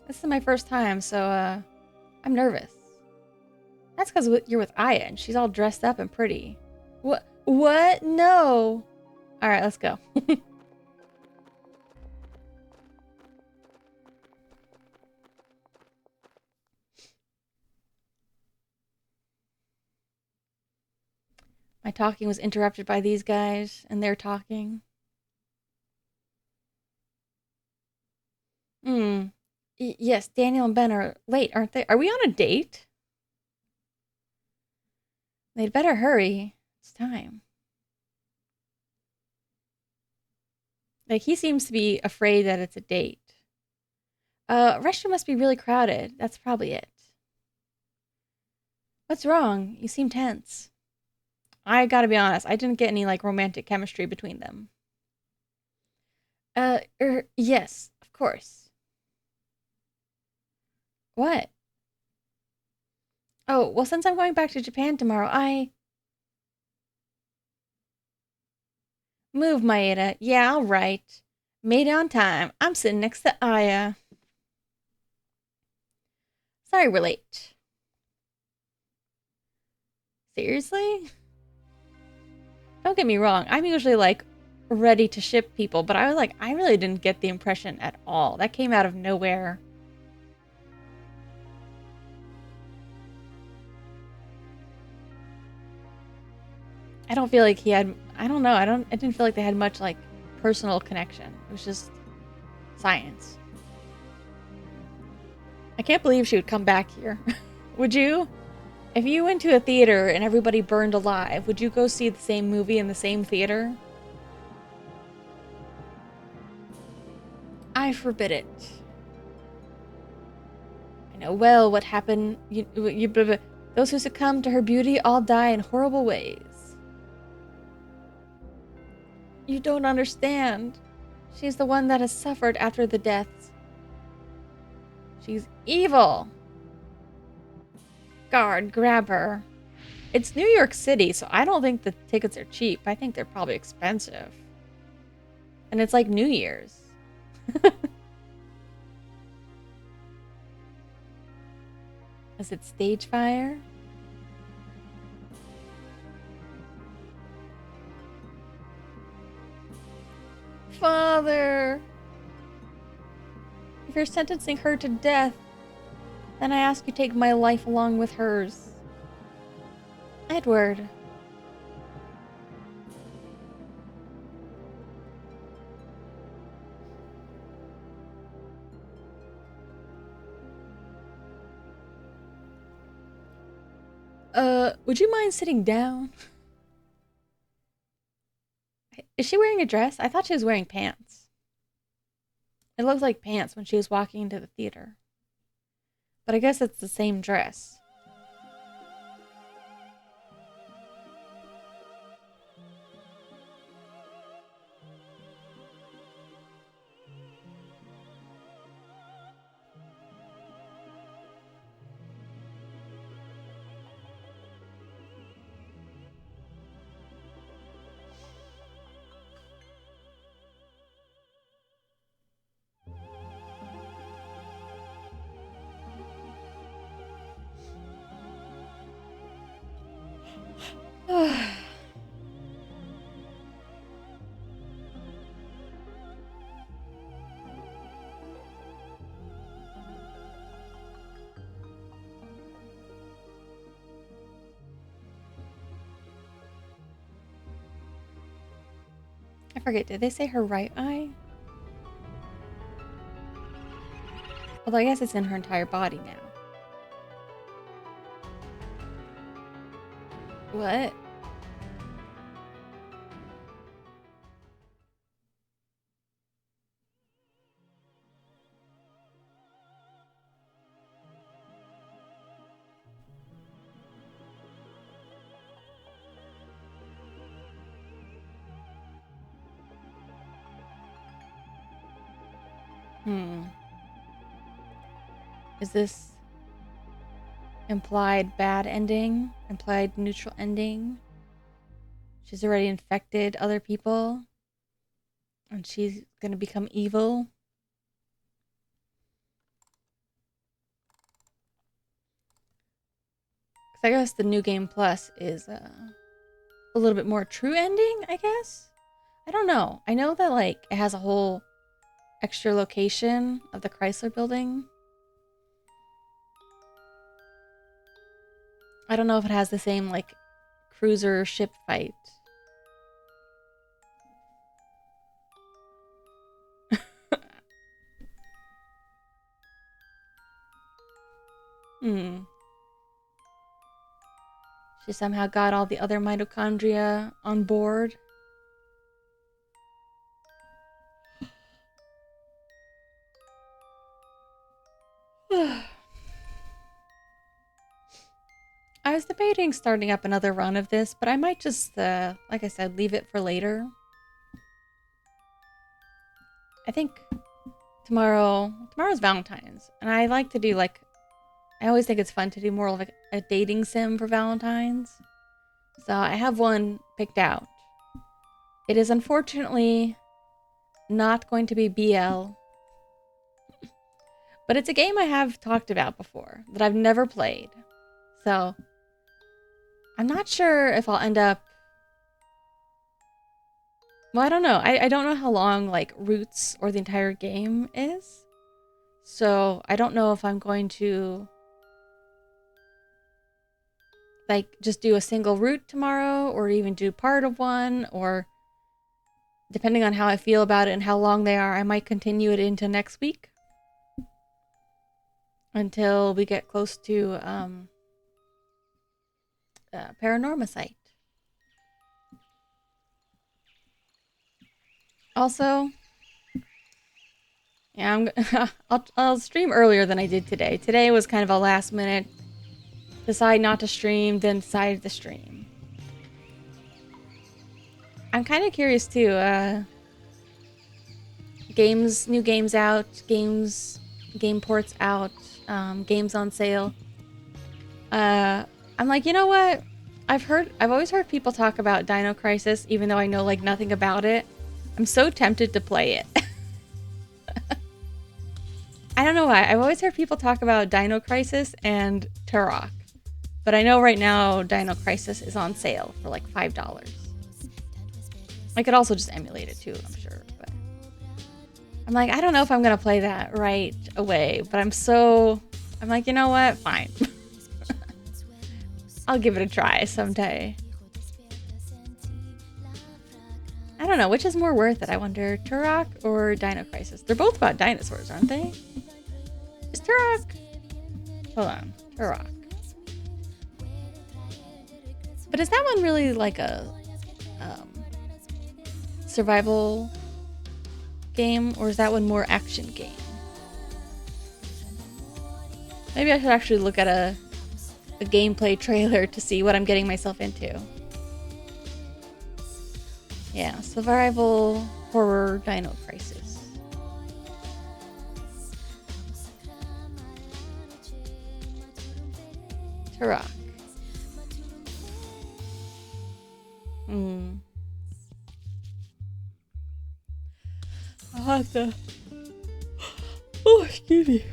This is my first time, so I'm nervous. That's because you're with Aya and she's all dressed up and pretty. What? What? No. All right, let's go. My talking was interrupted by these guys and their talking. Yes, Daniel and Ben are late, aren't they? Are we on a date? They'd better hurry. It's time. Like, he seems to be afraid that it's a date. Restroom must be really crowded. That's probably it. What's wrong? You seem tense. I gotta be honest, I didn't get any, like, romantic chemistry between them. Yes, of course. What? Oh, well, since I'm going back to Japan tomorrow, Move, Maeda. Yeah, all right. Made it on time. I'm sitting next to Aya. Sorry we're late. Seriously? Don't get me wrong. I'm usually, like, ready to ship people, but I really didn't get the impression at all. That came out of nowhere. I don't feel like he had, I don't know, I didn't feel like they had much, like, personal connection. It was just science. I can't believe she would come back here. Would you? If you went to a theater and everybody burned alive, would you go see the same movie in the same theater? I forbid it. I know well what happened. Those who succumb to her beauty all die in horrible ways. You don't understand. She's the one that has suffered after the deaths. She's evil. Guard, grab her. It's New York City, so I don't think the tickets are cheap. I think they're probably expensive. And it's like New Year's. Is it stage fire? Father! If you're sentencing her to death, then I ask you take my life along with hers. Edward. Would you mind sitting down? Is she wearing a dress? I thought she was wearing pants. It looked like pants when she was walking into the theater. But I guess it's the same dress. I forget, did they say her right eye? Although I guess it's in her entire body now. What? Is this implied bad ending? Implied neutral ending? She's already infected other people? And she's gonna become evil? Because I guess the New Game Plus is a little bit more true ending, I guess? I don't know. I know that, like, it has a whole extra location of the Chrysler building. I don't know if it has the same, like, cruiser ship fight. She somehow got all the other mitochondria on board. I was debating starting up another run of this, but I might just, like I said, leave it for later. I think tomorrow's Valentine's, and I like to do, like, I always think it's fun to do more of like a dating sim for Valentine's. So I have one picked out. It is unfortunately not going to be BL, but it's a game I have talked about before that I've never played. So I'm not sure if I'll end up... Well, I don't know. I don't know how long, like, Roots or the entire game is. So I don't know if I'm going to, like, just do a single route tomorrow or even do part of one, or depending on how I feel about it and how long they are, I might continue it into next week until we get close to Paranormacite. Also, yeah, I'll stream earlier than I did today. Today was kind of a last minute decide not to stream, then decided to stream. I'm kind of curious too. New games out, game ports out, games on sale. I'm like, you know what? I've always heard people talk about Dino Crisis, even though I know like nothing about it. I'm so tempted to play it. I don't know why. I've always heard people talk about Dino Crisis and Turok. But I know right now Dino Crisis is on sale for like $5. I could also just emulate it too, I'm sure. But I'm like, I don't know if I'm going to play that right away. But I'm like, you know what? Fine. I'll give it a try someday. I don't know, which is more worth it, I wonder, Turok or Dino Crisis? They're both about dinosaurs, aren't they? Is Turok... Hold on, Turok. But is that one really like a survival game, or is that one more action game? Maybe I should actually look at a gameplay trailer to see what I'm getting myself into. Yeah, survival horror Dino Crisis. Turok. I'll have to... Oh, excuse me.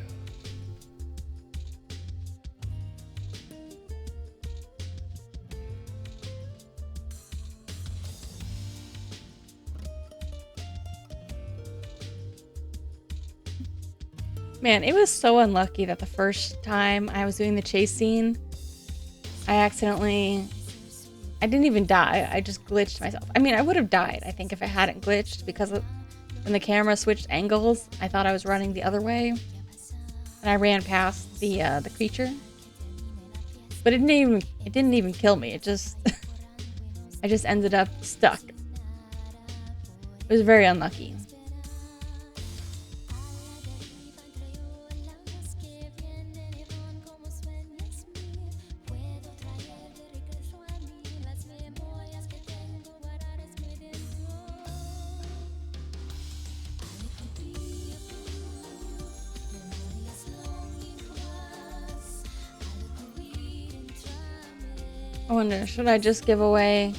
Man, it was so unlucky that the first time I was doing the chase scene, I didn't even die. I just glitched myself. I mean, I would have died, I think, if I hadn't glitched, because when the camera switched angles, I thought I was running the other way. And I ran past the creature. But it didn't even kill me. It just... I just ended up stuck. It was very unlucky. I wonder, should I just give away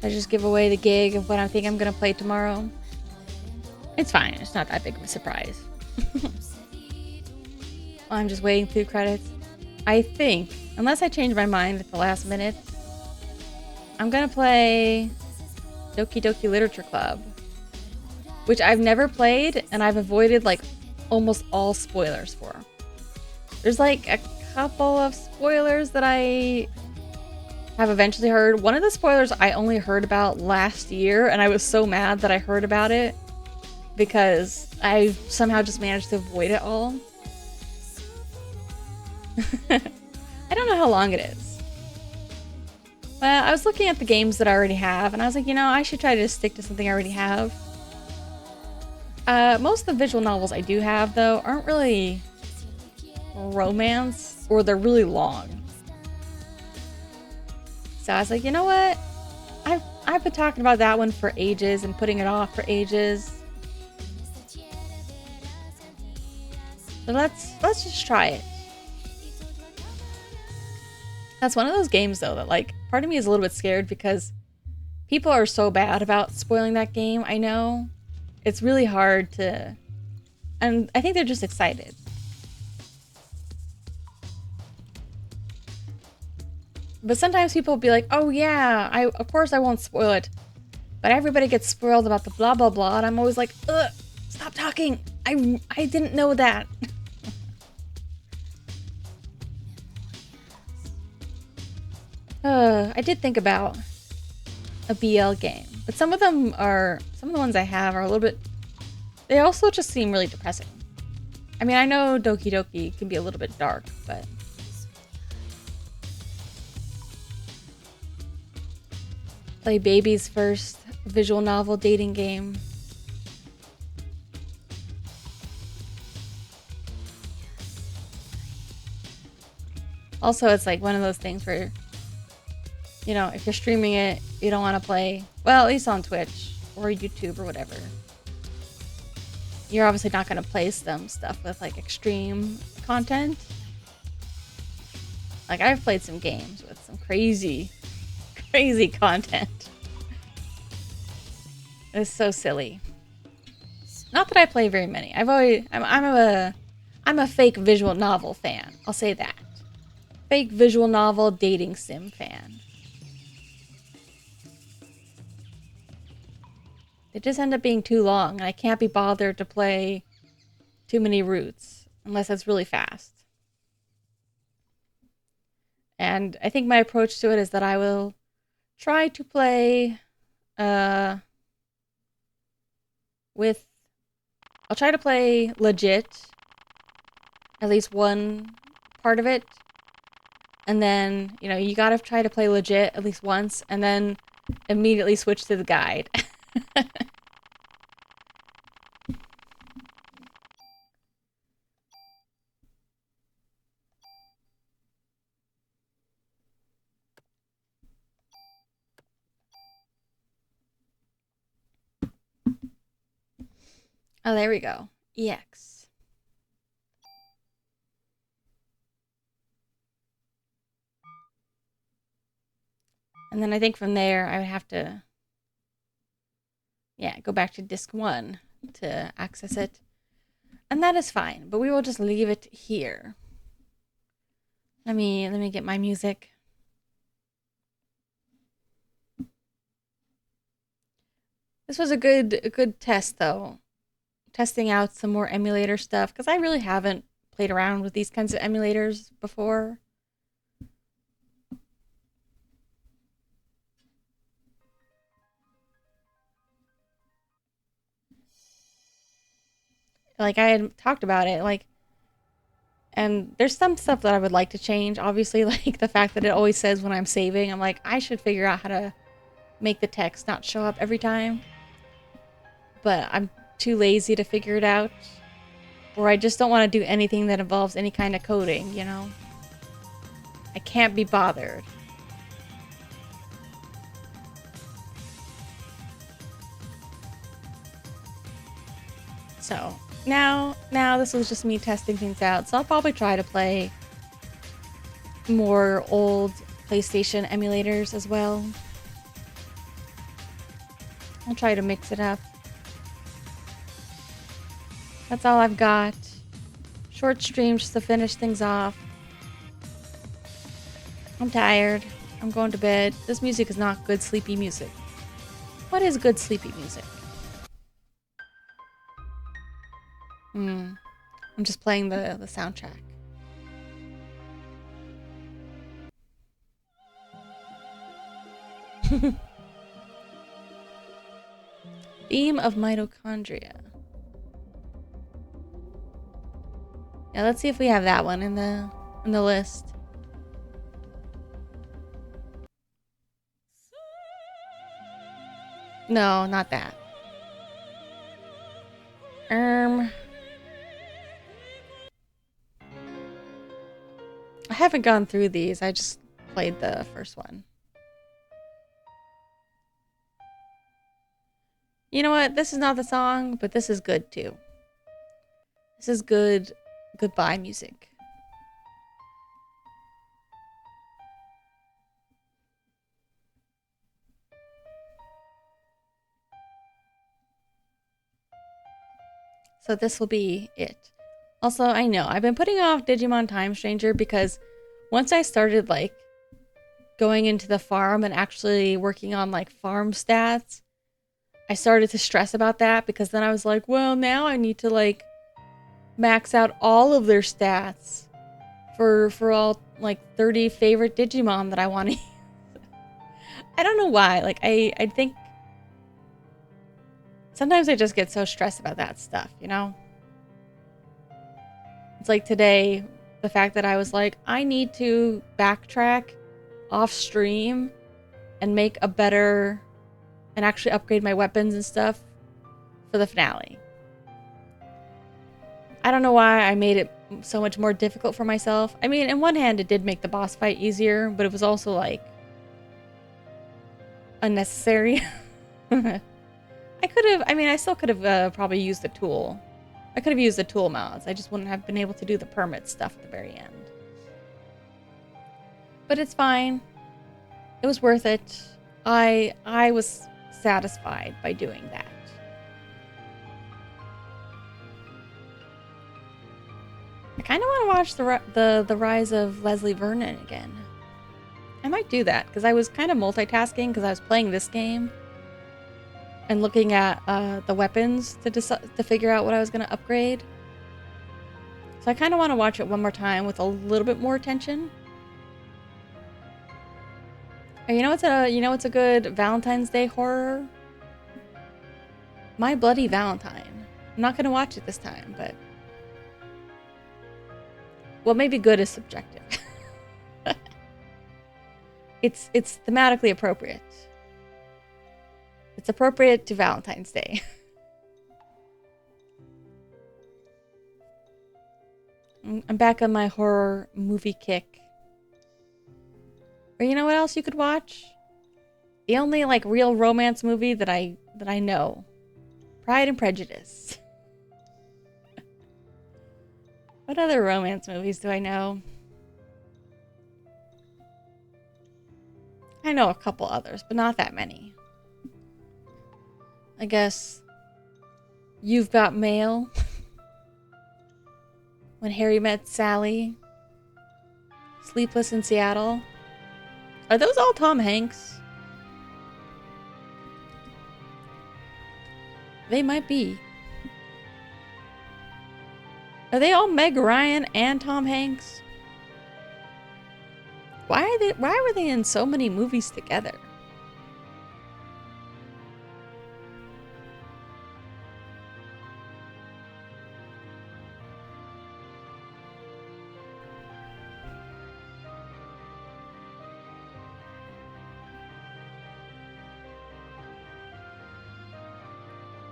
the gig of what I think I'm gonna play tomorrow? It's fine, it's not that big of a surprise. I'm just waiting through credits. I think, unless I change my mind at the last minute, I'm gonna play Doki Doki Literature Club, which I've never played, and I've avoided like almost all spoilers for. There's like a couple of spoilers that I have eventually heard. One of the spoilers I only heard about last year, and I was so mad that I heard about it because I somehow just managed to avoid it all. I don't know how long it is. Well, I was looking at the games that I already have, and I was like, you know, I should try to stick to something I already have. Most of the visual novels I do have, though, aren't really romance, or they're really long. So I was like, you know what? I've been talking about that one for ages and putting it off for ages. So let's just try it. That's one of those games, though, that like part of me is a little bit scared because people are so bad about spoiling that game. I know it's really hard to, and I think they're just excited. But sometimes people will be like, oh yeah, of course I won't spoil it. But everybody gets spoiled about the blah blah blah, and I'm always like, ugh, stop talking. I didn't know that. I did think about a BL game, but some of the ones I have are a little bit, they also just seem really depressing. I mean, I know Doki Doki can be a little bit dark, but play baby's first visual novel dating game. Also, it's like one of those things where, you know, if you're streaming it, you don't want to play, well, at least on Twitch or YouTube or whatever. You're obviously not going to play some stuff with like extreme content. Like I've played some games with some crazy, crazy content. It's so silly. Not that I play very many. I'm a fake visual novel fan. I'll say that. Fake visual novel dating sim fan. They just end up being too long, and I can't be bothered to play too many routes unless it's really fast. And I think my approach to it is that I will try to play I'll try to play legit at least one part of it. And then, you know, you gotta try to play legit at least once and then immediately switch to the guide. Oh, there we go. EX. And then I think from there I would have to, yeah, go back to disc 1 to access it. And that is fine, but we will just leave it here. Let me get my music. This was a good test though. Testing out some more emulator stuff because I really haven't played around with these kinds of emulators before. Like I had talked about it, like, and there's some stuff that I would like to change. Obviously, like the fact that it always says when I'm saving, I'm like, I should figure out how to make the text not show up every time. But I'm too lazy to figure it out. Or I just don't want to do anything that involves any kind of coding, you know? I can't be bothered. So, now this was just me testing things out. So I'll probably try to play more old PlayStation emulators as well. I'll try to mix it up. That's all I've got. Short stream just to finish things off. I'm tired. I'm going to bed. This music is not good sleepy music. What is good sleepy music? I'm just playing the soundtrack. Theme of mitochondria. Yeah, let's see if we have that one in the list. No, not that. I haven't gone through these. I just played the first one. You know what? This is not the song, but this is good too. This is good goodbye music. So this will be it. Also, I know I've been putting off Digimon Time Stranger because once I started like going into the farm and actually working on like farm stats, I started to stress about that because then I was like, well, now I need to like max out all of their stats for all like 30 favorite Digimon that I want to use. I don't know why. Like I think sometimes I just get so stressed about that stuff, you know? It's like today, the fact that I was like, I need to backtrack off stream and make a better and actually upgrade my weapons and stuff for the finale. I don't know why I made it so much more difficult for myself. I mean, in one hand, it did make the boss fight easier, but it was also like unnecessary. I still could have probably used the tool. I could have used the tool mods. I just wouldn't have been able to do the permit stuff at the very end. But it's fine. It was worth it. I was satisfied by doing that. I kind of want to watch the rise of Leslie Vernon again. I might do that because I was kind of multitasking because I was playing this game and looking at the weapons to figure out what I was going to upgrade. So I kind of want to watch it one more time with a little bit more attention. And you know what's a good Valentine's Day horror? My Bloody Valentine. I'm not going to watch it this time, but well, maybe good is subjective. It's thematically appropriate. It's appropriate to Valentine's Day. I'm back on my horror movie kick. Or you know what else you could watch? The only like real romance movie that I know. Pride and Prejudice. What other romance movies do I know? I know a couple others, but not that many. I guess You've Got Mail. When Harry Met Sally. Sleepless in Seattle. Are those all Tom Hanks? They might be. Are they all Meg Ryan and Tom Hanks? Why were they in so many movies together?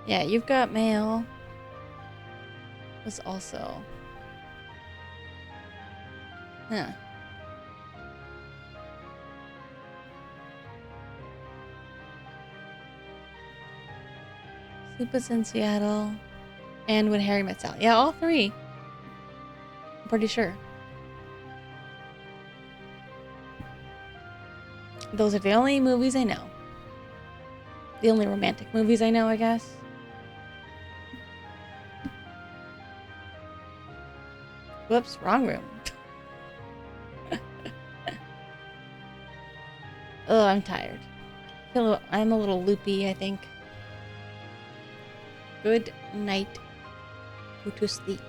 Yeah, You've Got Mail was also... Huh. Sleepless in Seattle. And When Harry Met Sally. Yeah, all three. I'm pretty sure. Those are the only movies I know. The only romantic movies I know, I guess. Whoops, wrong room. Oh, I'm tired. I'm a little loopy, I think. Good night. Go to sleep.